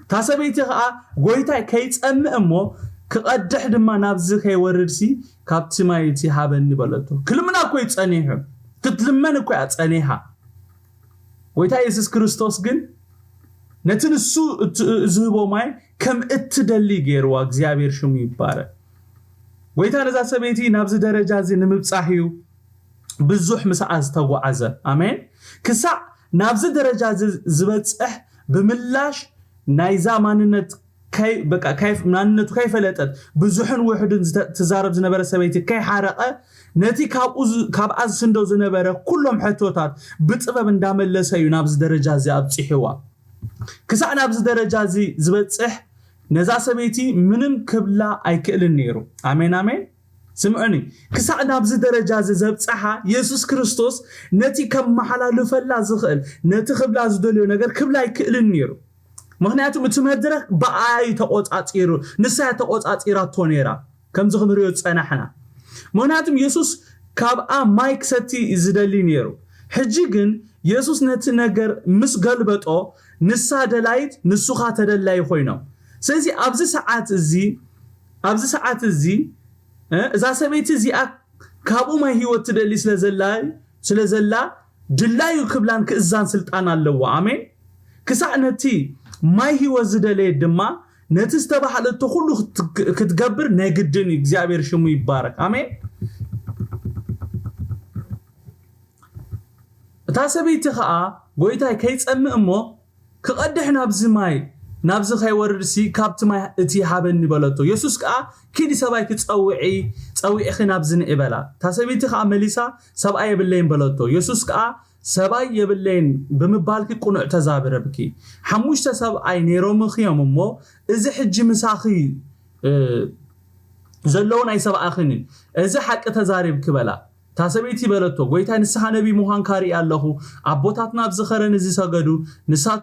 تاسبيتي غويتاي كيصم امو كقدح دما نابز كيوردسي كابتي مايتي هابني بلتو كلمنا كو يصنيح كتلمن كو يصنيها ويتا يسوس كريستوس جن نتنسو زبو ماي كم اتدلي غيروا እግዚአብሔር شمو يبارك ويتا نزا سبيتي نابز درجة زي نمبصاحيو بزوح مساعز توعزه آمين كسع نابز درجة زبصح بملاش نايزا ماننت كاي بقى كيف ماننت كيف لطت بزوحن وحدن تزارب زنبره سبيتي كاي حرقه نتي كاب أز سندو زنبرة كلهم حتوتات بتقبل من دام الله سيناب درجة زي أبصحوا كسعنا بز درجة زي زبتصح نزاس بيتي منم كبلا أيكل النيرو آمين آمين سمعني كسعنا بز درجة زي زبتصحة يسوع كريستوس نتي كم محلا لفلا زخل نتي خبلا زدليو نجار كبلا أيكل النيرو مهنياتو متمهدرك بأي تقوت أطيرو نسا تقوت أطيرا تونيرا كم زخمريو تسأنا حنا مهنياتو يسوع كابا مايك ستي زدلي نيرو حجيجن يسوع نتي نجار مس قلبتو نسا دلايت نسوخا تدلاي خوينو سيزي أبز ساعات زي إذا سميتي زي كابو ما هي وتدلي سلزلا دلايو كبلان كإزان سلطان اللو آمين كسعنتي ما هي وزدلي دما نتستبح على تخلو كتقبر ناقدني እግዚአብሔር شمو يبارك آمين تاسبيتي خا قويتاي كيصمئ امو كقدحنا بزماي نابز خاي وردسي كابت ما اتي حابني بلطو يسوس كا كيدي سباي كتصوعي اخي نابزن ابلا تاسبيتي خا مليسا سباي يبلين بلطو يسوس كا سباي يبلين بمبالكي قنوع تزابربكي حموشتا سباي نيرو مخيام امو ازي حجي مساخي زلون اي سباخني ازي حق تزارب كبلا تاسبيتي بلطو غويتا نسخ نبي موهان كاري الله ابوتاتنا بزخرن ازي سغدو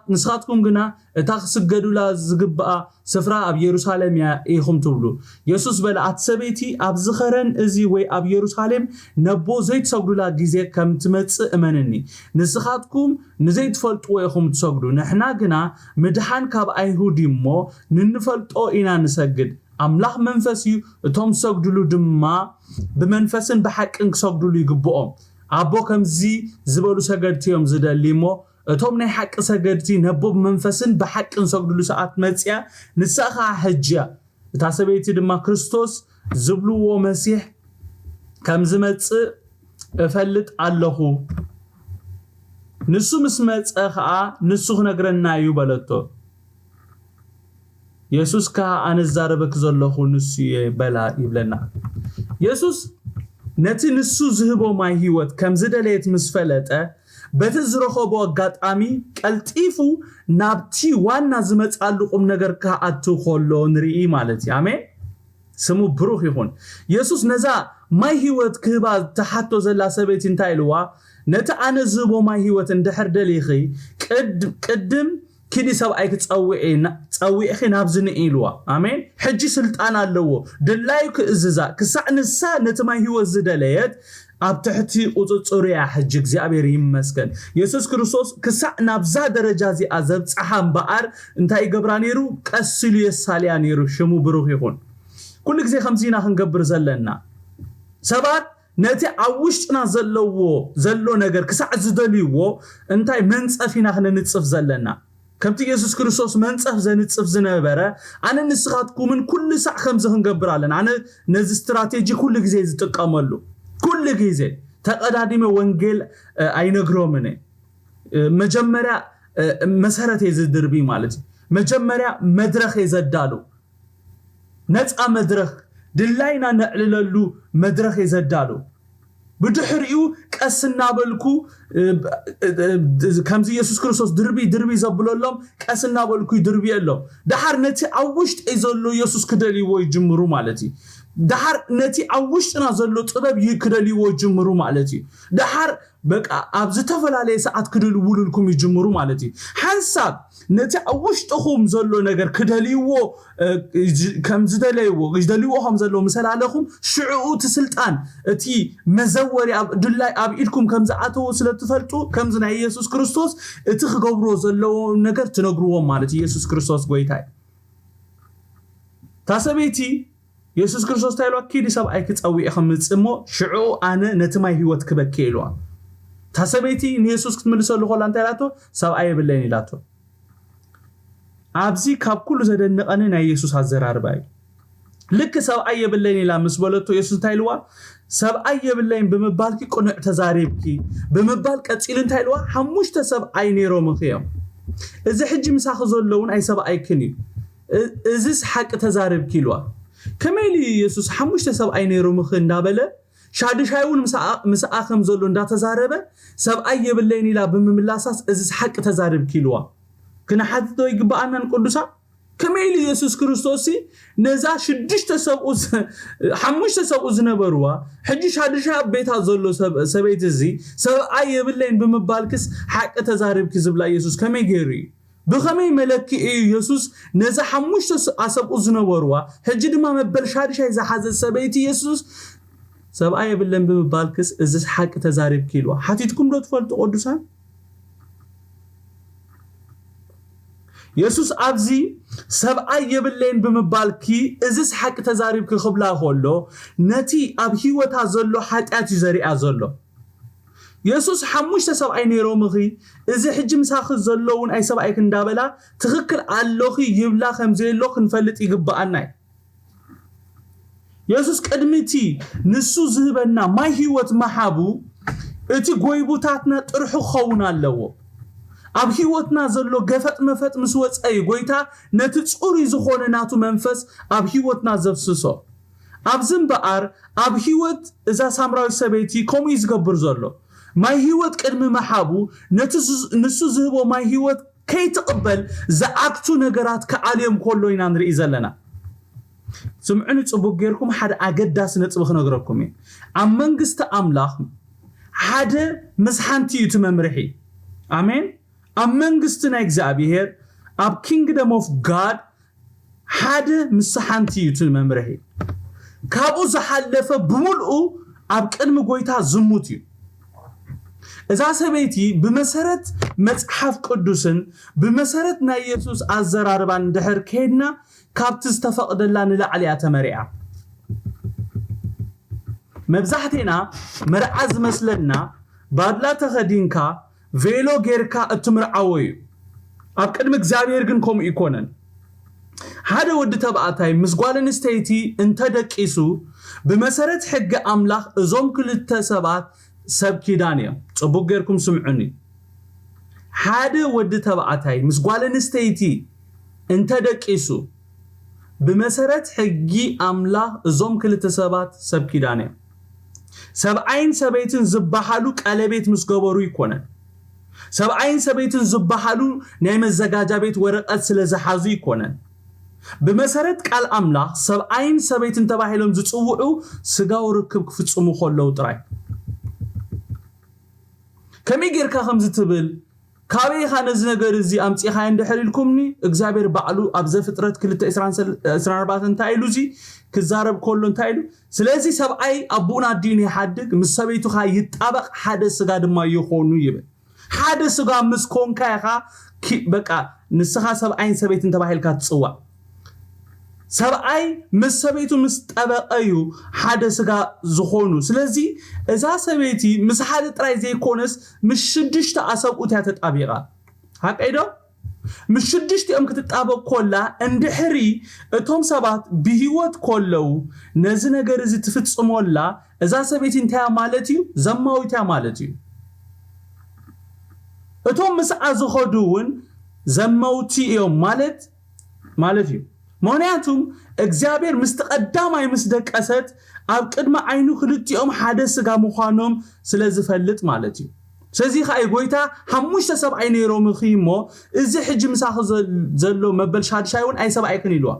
نسخاتكم غنا اتا سغدو لا زغبا سفرا اب يروشالم يا ايخم تبلو يسوس بلا اتسبيتي اب زخرن ازي وي اب يروشالم نبو زيت سغدو لا غيزه كم تمص امنني نسخاتكم نزيت فلطو ايخم تسغدو نحنا غنا مدحان كاب ايهودي مو ننفلطو اينا نسجد أملاح منفسي توم سجدلو دما بمنفسن بحق سجدلو يجبؤهم أبو كم زبالو سجدتيهم زدليمو توم نحق سجدتي نبو بمنفسن بحق سجدلو ساعات متيا نسخة حجة تحسبيتي دما كريستوس زبلو ومسيح كم زمت فلت الله نسو مسمت نسو نجرنا يبلتو يسوس كا أنزاربك زلخو نسي بلا يبلنا يسوس نتي نسو زهبو ما هيوت كم زدليت مسفلت بتزرخو بوقات آمي كالتيفو نابتي وانا زمت قلقم نگر كا أتو خلو نرئي مالتي آمين سمو بروخ يخون يسوس نزا ما هيوت كهبا تحتو زلا سبيت انتايلوا نتا أنزبو ما هيوت اندحر دليخي قدم كدي سبعي تصوي اخي نابزن إلوا آمين حجي سلطان اللو دلايك إززا كسع نسا نتما هو الزدليات أبتحتي وتصوريا حجي እግዚአብሔር ይመስገን يسوس كريستوس كسع نابزا درجة زي أزب صحام بقر انتا يقبرانيرو كسلو يساليانيرو شمو بروخ يخون كل كزي 50 خنقبر زلنا سبات نتي عوشتنا زلو نجر كسع زدليو انتاي منصفينا خنا نصف زلنا كمتي يسوس كريستوس منصف زنصف زنبره انا نسخاتكم من كل ساعه خمسه نغبرالن انا نز استراتيجي كل غزي يتقاملو كل غزي تقداديم وانجيل اينغرومني مجمريا مسحرت يزدربي مالتي مجمريا مدرخ يزدالو نصا مدرخ دلاينا نعلللو مدرخ يزدالو بدحريو قسنا بلكو كمزي يسوس كريستوس دربي زبلولهم قسنا بلكو دربي يلو دحر نتي عوشت ايزلو يسوس كدلي وي جمرو مالتي دحر نتي عوشتنا زلو طبب يكدلي وي جمرو مالتي دحر بقى ابز تفلالي ساعات كدلو وللكم يجمرو مالتي حساب نتي عوشتهم زلو نجر كدليو كمزي دليوهم زلو مثال عليكم شعوت سلطان اتي مزوري دلاي ابيدكم كمزعاتو سلتفلطو كمزنا يسوس كريستوس اتي خغبرو زلو نجر تنغرو مالتي يسوس كريستوس غويتاي تاسبيتي يسوس كريستوس تايلو كيدي سب اي كتصوي خمصمو شعو انا نتماي هيوت كبكيلوا تاسبيتي يسوس كتملسو لخول انتلاتو سب اي بلين يلاتو ابزي كاب كل زدنقن نا يسوس ازرارباي لك سب اي بلين يلا مسبلتو يسوس تايلوا سب اي بلين بمبالكي قنع تزاريبكي بمبال قصيل تايلوا حموشت سب اي نيرو مخيم اذا حجي مساخ زلون اي سب اي كني ازس حق تزاربكي لوا كمالي يسوس حموشت سب اي نيرو مخ اندابله ሻድሻዩን مساخم ዘሎ እንዳተዛረበ ሰብአይ የብለይን ኢላ በመምላሳስ እዚ حق ተዛርብ ኪልዋ كنا حدث يقبأنا القدسة كما يلي يسوع كريستوس نزا شدش تسوق حمش تسوق زنبروا حجش هذا شاب بيت هذولو سبيت زي سبعي باللين بمبالكس حق تزارب كذب لا يسوع كما يجري بخمي ملك يسوع نزا حمش تسوق زنبروا حجد ما مبلش هذا شيء إذا حز سبيت يسوع سبعي باللين بمبالكس إذا حق تزارب كيلو حتيتكم لو تفلت قدسة يسوع أبزي سبعي يبلين بمبالكي إزس حق تزارب كخبلا خلو نتي أبهي وتازلو حتى تزاري أزلو يسوع حموش تسبعي نيرو مخي إزي حجم ساخذ زلون أي سبعي كندابلا تخكر اللوخي يبلا خمزي اللوخ نفلت يقبأ الناي يسوع كدمتي نسو زهبنا ما هيوت محابو إتي قويبو تاتنا ترحو خونا اللو أب هيوتنا زلو قفت مفت مسوات أي قويتا نتتصوري زخونة ناتو منفس أب هيوتنا زفسسو أب زنبقار أب هيوت إذا سامراوي سبيتي كومي يزقبر زلو ما هيوت كرم محابو نسو زهبو ما هيوت كي تقبل زعاكتو نقرات كعاليم كله ينان رئيزا لنا سمعوني تصبوك غيركم حد أقداس نتصبخ نقربكم عم منقست أملاخ حد مزحانتي يتممرحي آمين أمنغستنا إجزابيهر أب kingdom of God حدا مسحانتي يتل ممرحي كابو زحلفة بملقو أب كلمة قويتها زموتي إذا سبيتي بمسارة مصحف قدوسن بمسارة نا يسوس الزراربان دحر كيدنا كابتس تفقد الله نلا عليها تمريعة مبزحتنا مرعز مسلنا بادلا تخدينكا فيلو غيركا اتمرعوي اب قدم እግዚአብሔር ግን ኮም ኢኮነን ሓደ ወድ ተባዕታይ ምስጓለን ስቴይቲ እንተ ደቂሱ በመሰረት ሕግ አምላኽ እዞም ክልተ ሰባት ሰብኪዳን እዮም ጽቡቅ ገርኩም ስምዑኒ ሓደ ወድ ተባዕታይ ምስጓለን ስቴይቲ እንተ ደቂሱ በመሰረት ሕግ አምላኽ እዞም ክልተ ሰባት ሰብኪዳን እዮም ሰብአይን ሰበይትን ዝባሃሉ ቀለቤት ምስገበሩ ይኮነን سبعين سبيتن زبحالو نايم الزجاجة بيت ورقات سلزحازو يكونن بمسارة قال أملاح سبعين سبيتن تباهلهم زتصوعو سقاو ركب كفتصمو خلو تراي كمي غيركا خمز تبل كابي خانز نغر زي امصي خاين دحريلكمني اغزابير بعلو ابزه فطرت كلت 24 تايلو زي كزارب كلن تايلو سلازي سبعي ابونا دين يحدق مسبيتو خا يطابق حدا سغا دما يخونو يبل حدا سغا مسكون كايخا بقى نسخا سبعين سبيتن تباهلكا تصوا سبعي مسبيتو مستبقيو حدا سغا زخونو سلازي اذا سبيتي مسحاد طراي زي كونس مش شدشت اسبقوتا تطابيقا حقيدو مش شدشت ام كتطابق كولا اندحري اتوم سبات بهيوت كولو نزي نغر زي تفصمولا اذا سبيتي انت مالتيو زماويتا مالتيو اتوم مسعا زخدون زماوتي يوم مالتيو مونياتهم እግዚአብሔር مستقداماي مسدقست اب قدم عينو خلطيوم حادث سغا مخانوم سلازفلط مالتي سلازي خاي غويتا حموش تسب عينيرو مخيمو ازي حج مساخ زلو مبل شادشايون اي سبعي كن يلوا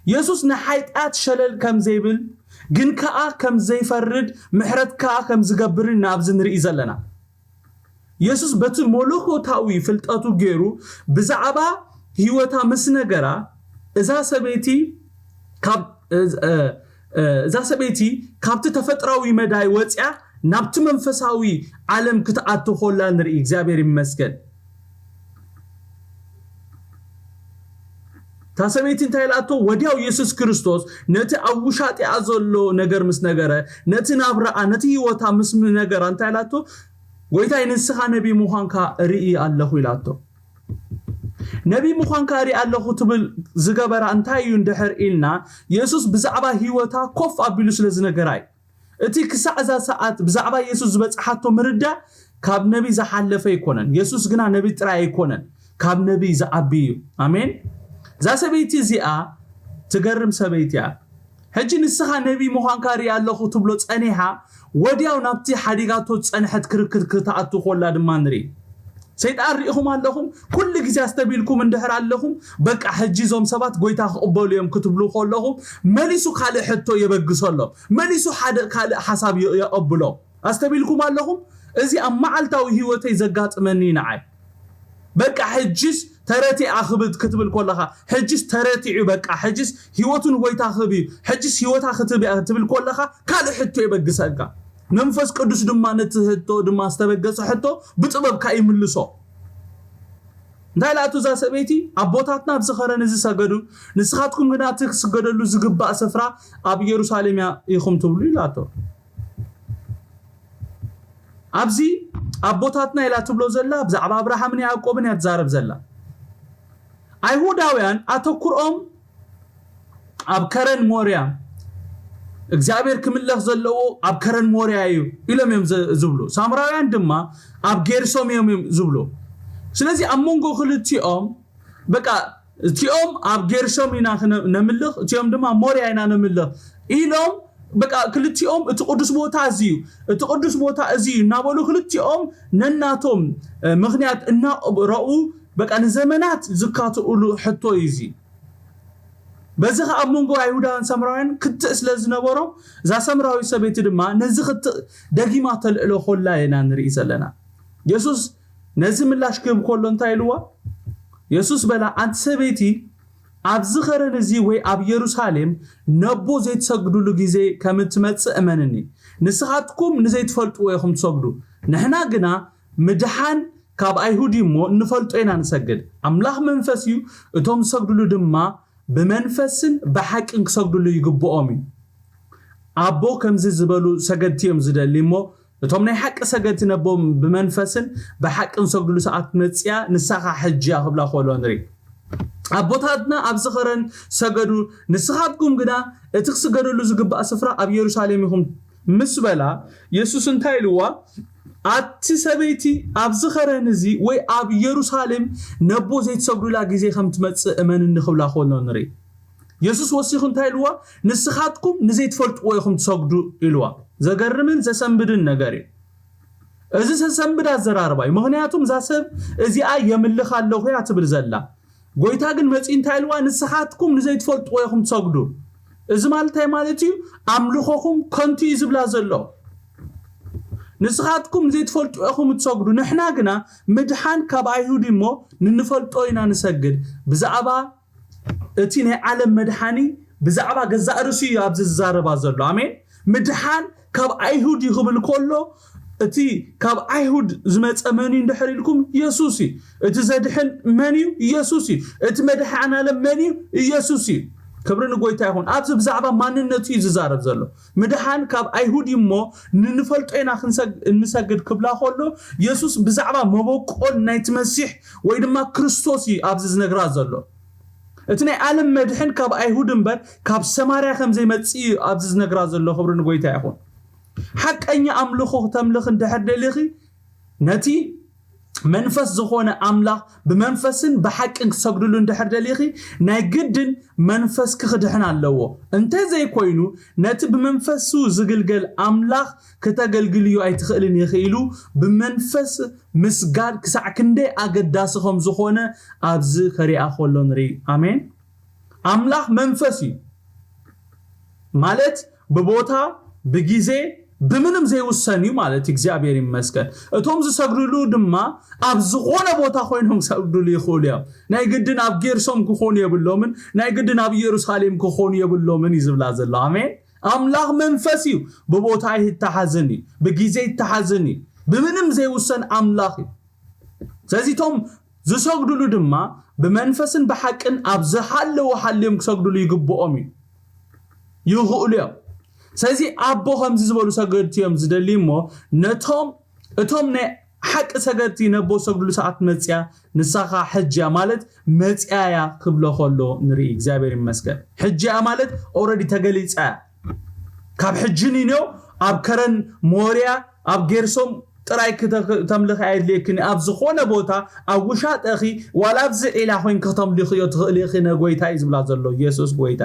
يسوس نحيطات شلل كم زيبل جن كا كم زيفرد محرت كا كم زغبرنا ابزن رئي زلنا يسوس بت مولوكوتاوي فلطاتو غيرو بزعبا هيوتا مسنغرا إذا سبيتي كابت تفتراوي مداي وصيا نابت منفساوي عالم كتعاتو خلا نري እግዚአብሔር ይመስገን ታሰቤቲ እንታይላቶ ወዲያው ኢየሱስ ክርስቶስ ነቲ አውሻጥ ያዘሎ ነገር ምስ ነገረ ነቲ ናብራአ ነቲ ህይወታ ምስ ነገር እንታይላቶ ወይታ ይንስኻ ነቢ ሙኻንካ ርኢ አለሁ ይላቶ نبي مخان كاري الله تبل زجبر أنتايو اندحر إلنا يسوس بزعبا هيوتا كوف أبيلوس لزنجراي اتيك ساعات بزعبا يسوس بس حتى مردا كاب نبي زحلفه يكونن يسوس جنا نبي ترى يكونن كاب نبي زعبيو آمين ذا سبيتي زيا تجرم سبيتيا ሕጂ ንስኻ ነቢ ምዃንካ ሪኣለኹ ትብሎ ጸኒሓ ወዲያው ናብቲ ሓዲጋቶ ጸንሐት ክርክር ክትኣቱ ኮላ ድማ ንርኢ ሰይጣን ሪኢኹም ኣለኹም ኩሉ ግዜ ኣስተቢልኩም እንድሕር ኣለኹም በቃ ሕጂ ዞም ሰባት ጎይታ ክቕበሉ እዮም ክትብሉ ከለኹም መሊሱ ካልእ ሕቶ የበግሰሎ መሊሱ ሓደ ካልእ ሓሳብ የቐብሎ ኣስተቢልኩም ኣለኹም እዚ ኣብ መዓልታዊ ህይወተይ ዘጋጥመኒ ንዓይ በቃ ሕጂስ ተረቲ ኣኽብት ክትብል ኮለኻ ሕጂስ ተረቲዑ በቃ ሕጂስ ህይወቱን ጎይታ ክብ ሕጂስ ህይወታ ክትብል ኮለኻ ካልእ ሕቶ የበግሰካ መንፈስ ቅዱስ ድማ ነቲ ሕቶ ድማ ዝተበገሰ ሕቶ ብጥበብካ ይምልሶ እንታይ ላቱ ዛ ሰበይቲ ኣቦታትና ብዝኸረን እዚ ሰገዱ ንስኻትኩም ግና ትስገደሉ ዝግባእ ስፍራ ኣብ ኢየሩሳሌም ኢኹም ትብሉ ኢላቶ ኣብዚ ኣቦታትና ኢላ ትብሎ ዘላ ብዛዕባ አብርሃምን ያዕቆብን ያትዛረብ ዘላ አይሁዳውያን ኣተኩርኦም ኣብ ከረን ሞርያ እግዚአብሔር ክምለኽ ዘለዎ ኣብ ከረን ሞርያ እዩ ኢሎም እዮም ዝብሉ ሳምራውያን ድማ ኣብ ጌርሶም እዮም ዝብሉ ስለዚ ኣብ መንጎ ክልቲኦም በቃ እቲኦም ኣብ ጌርሶም ኢና ነምልኽ እቲኦም ድማ ሞርያ ኢና ነምልኽ ኢሎም በቃ ክልቲኦም እቲ ቅዱስ ቦታ እዚ እናበሉ ክልቲኦም ነናቶም ምኽንያት እናረኡ በቃ ንዘመናት ዝካትኡሉ ሕቶ ይዚ በዚህ ኣብ መንጎ አይሁዳውያን ሳምራውያን ክትእ ስለዝነበሮ እዛ ሳምራዊ ሰበይቲ ድማ ነዚ ክትእ ደጊማ ተልዕሎ ኮላ ኢና ንርኢ ዘለና ኢየሱስ ነዚ ምላሽ ክብ ኮሎ እንታይ ኢልዋ ኢየሱስ በላ አንተ ሰበይቲ ኣብ ዝኸረን እዚ ወይ ኣብ ኢየሩሳሌም ነቦ ዘይትሰግዱሉ ግዜ ከም ትመጽእ እመንኒ ንስኻትኩም ንዘይትፈልጥዎ ኢኹም ትሰግዱ ንሕና ግና ምድሓን ካብ አይሁዲ እሞ እንፈልጦ ኢና ንሰግድ ኣምላኽ መንፈስ እዩ እቶም ዝሰግዱሉ ድማ ብመንፈስን ብሓቅን ክሰግዱሉ ይግብኦም እዩ ኣቦ ከምዚ ዝበሉ ሰገድቲዮም ዝደሊ እሞ እቶም ናይ ሓቂ ሰገድቲ ነቦም ብመንፈስን ብሓቅን ሰግዱሉ ሰዓት መጽያ ንሳኻ ሕጅያ ክብላ ኮሎ ንርኢ ኣቦታትና ኣብ ዝኸረን ሰገዱ ንስኻትኩም ግና እቲ ክስገደሉ ዝግባእ ስፍራ ኣብ ኢየሩሳሌም ኢኹም ምስ በላ ኢየሱስ እንታይ ኢልዋ ኣቲ ሰበይቲ ኣብ ዝኸረን እዚ ወይ ኣብ ኢየሩሳሌም ነቦ ዘይትሰግዱላ ግዜ ከም ትመጽእ እመንኒ ክብላ ኮሎ ንርኢ ኢየሱስ ወሲኹ እንታይ ኢልዋ ንስኻትኩም ንዘይትፈልጥዎ ኢኹም ትሰግዱ ኢልዋ ዘገርምን ዘሰንብድን ነገር እዩ እዚ ዘሰንብድ ኣዘራርባ እዩ ምክንያቱም ዛ ሰብ እዚኣ የምልኽ ኣለኹ እያ ትብል ዘላ ጎይታ ግን መጽ እንታይ ኢልዋ ንስኻትኩም ንዘይትፈልጥዎ ኢኹም ትሰግዱ እዚ ማለታይ ማለት እዩ ኣምልኾኹም ከንቱ ዝብላ ዘሎ ንስኻትኩም ዘይትፈልጡ ኢኹም ትሰግዱ ንሕና ግና ምድሓን ካብ አይሁዲ እሞ ንንፈልጦ ኢና ንሰግድ ብዛዕባ እቲ ናይ ዓለም መድሓኒ ብዛዕባ ገዛእ ርእሱ እዩ ኣብዚ ዝዛረባ ዘሎ ኣሜን ምድሓን ካብ አይሁዲ ክብል ኮሎ እቲ ካብ አይሁድ ዝመጸ መን እንድሕር ኢልኩም ኢየሱስ እዩ እቲ ዘድሕን መን እዩ ኢየሱስ እዩ እቲ መድሓን ዓለም መን እዩ ኢየሱስ እዩ ክብርን ጎይታ ይኹን ኣብዚ ብዛዕባ ማንነቱ እዩ ዝዛረብ ዘሎ ምድሓን ካብ አይሁድ እሞ ንንፈልጦ ኢና እንሰግድ ክብላ ኮሎ ኢየሱስ ብዛዕባ መበቆል ናይቲ መሲሕ ወይ ድማ ክርስቶስ እዩ ኣብዚ ዝነግራ ዘሎ እቲ ናይ ዓለም መድሕን ካብ አይሁድ እምበር ካብ ሰማርያ ከም ዘይመጽእ ኣብዚ ዝነግራ ዘሎ ክብርን ጎይታ ይኹን حقኛ ኣምልኾ ተምልኽ እንድሕር ደሊኺ ነቲ መንፈስ ዝኾነ ኣምላኽ ብመንፈስን ብሓቅን ክሰግድሉ እንድሕር ደሊኺ ናይ ግድን መንፈስ ክኽድሕን ኣለዎ እንተይ ዘይኮይኑ ነቲ ብመንፈሱ ዝግልገል ኣምላኽ ከተገልግልዩ ኣይትኽእልን ይኽኢሉ ብመንፈስ ምስጋድ ክሳዕ ክንደይ ኣገዳሲ ከም ዝኾነ ኣብዚ ከሪኣ ኮሎ ንርኢ ኣሜን ኣምላኽ መንፈስ እዩ ማለት ብቦታ ብጊዜ ብምንም ዘይውሰን ማለት እግዚአብሔር ይመስገን እቶም ዝሰግዱሉ ድማ ኣብ ዝኾነ ቦታ ኮይኖም ሰግዱሉ ይኽእሉ እዮም ናይ ግድን ኣብ ጌርሶም ክኾኑ የብሎምን ናይ ግድን ኣብ ኢየሩሳሌም ክኾኑ የብሎምን ይዝብላ ዘሎ አሜን ኣምላኽ መንፈስ እዩ ብቦታ ይተሓዝኒ ብጊዜ ይተሓዝኒ ብምንም ዘይውሰን ኣምላኽ ስለዚቶም ዝሰግዱሉ ድማ ብመንፈስን ብሓቅን ኣብ ዝሓለው ሓልዮም ክሰግዱሉ ይግብኦም ይኽእሉ እዮም ስለዚህ ኣቦ ከምዚ ዝበሉ ሰገድቲዮም ዝደሊ እሞ ነቶም እቶም ናይ ሓቂ ሰገድቲ ነቦ ሰግዱሉ ሰዓት መጽያ ንሳኻ ሕጅያ ማለት መጽያያ ክብሎ ኮሎ ንርኢ እግዚአብሔር ይመስገን ሕጅያ ማለት ኦሬዲ ተገሊጻ ካብ ሕጅኒኖ ኣብ ከረን ሞርያ ኣብ ጌርሶም ጥራይ ከተምልኽ ኣይድልክኒ ኣብ ዝኾነ ቦታ ኣብ ውሻጠኺ ዋላ ብዚ ኢላ ኮይን ከተምልኽ ትኽእል ኢኺ ነጎይታ ይዝብላ ዘሎ ኢየሱስ ጎይታ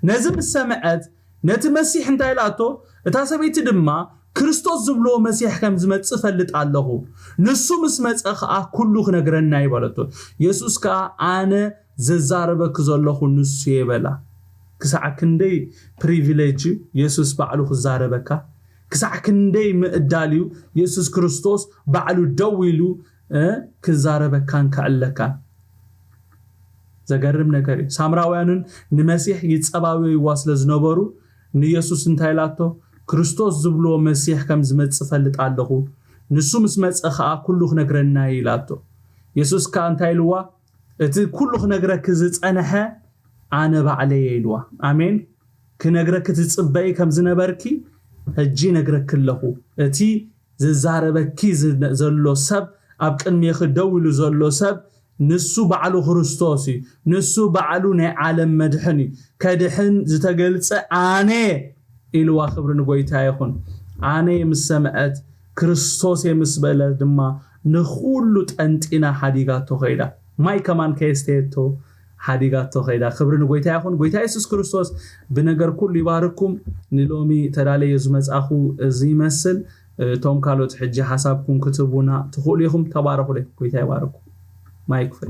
نزم السمعت نت مسيح انتاي لاتو اتا سبيت دما ክርስቶስ ዝብሎ መሲሕ ከም ዝመጽ ፈልጥ ኣለኹ ንሱ ምስ መጽ ኸኣ ኩሉ ክነግረና ይባለቶ ኢየሱስ ከ ኣነ ዘዛረበክ ዘለኹ ንሱ ይበላ ክሳዕ ክንደይ ፕሪቪሌጅ ኢየሱስ ባዕሉ ክዛረበካ ክሳዕ ክንደይ ምእዳልዩ ኢየሱስ ክርስቶስ ባዕሉ ደው ኢሉ ክዛረበካን ከኣለካ ዘገርም ነገር ሳምራውያንን ንመሲሕ ይጸባበዩ ዋስለ ዝነበሩ ንኢየሱስ እንታይ ላቶ ክርስቶስ ዝብሎ መሲሕ ከም ዝመጽ ፈልጥ ኣለኹ ንሱ ምስ መጽ ኸኣ ኩሉ ክነግረና ይላቶ ኢየሱስ ከ እንታይ ልዋ እቲ ኩሉ ክነግረክ ዝጸነሐ ኣነ ባዕለየ ይልዋ ኣሜን ክነግረክ ትጽበይ ከም ዝነበርኪ ሕጂ ነግረክ ኣለኹ እቲ ዝዛረበኪ ዘሎ ሰብ ኣብ ቅድሚኽ ደው ኢሉ ዘሎ ሰብ ንሱ ባዕሉ ክርስቶስ ንሱ ባዕሉ ናይ ዓለም መድሕን ከድሕን ዝተገልጸ ኣነ ኢልዋ ክብር ንጎይታ ይኹን ኣነ የምሰምዐት ክርስቶስ የምስበለ ድማ ንኹሉ ጠንጢና ሓዲጋቶ ኸይዳ ማይ ከማን ከስተየቶ ሓዲጋቶ ኸይዳ ክብር ንጎይታ ይኹን ጎይታ ኢየሱስ ክርስቶስ ብነገር ኩሉ ይባርኩም ንሎሚ ተዳለየ ዝመጻኹ እዚ ይመስል ቶም ካልኦት ሕጂ ሓሳብኩም ክትቡና ትኽእሉ ኢኹም ተባረኹ ጎይታ ይባርኩም ማይክ ፍሪ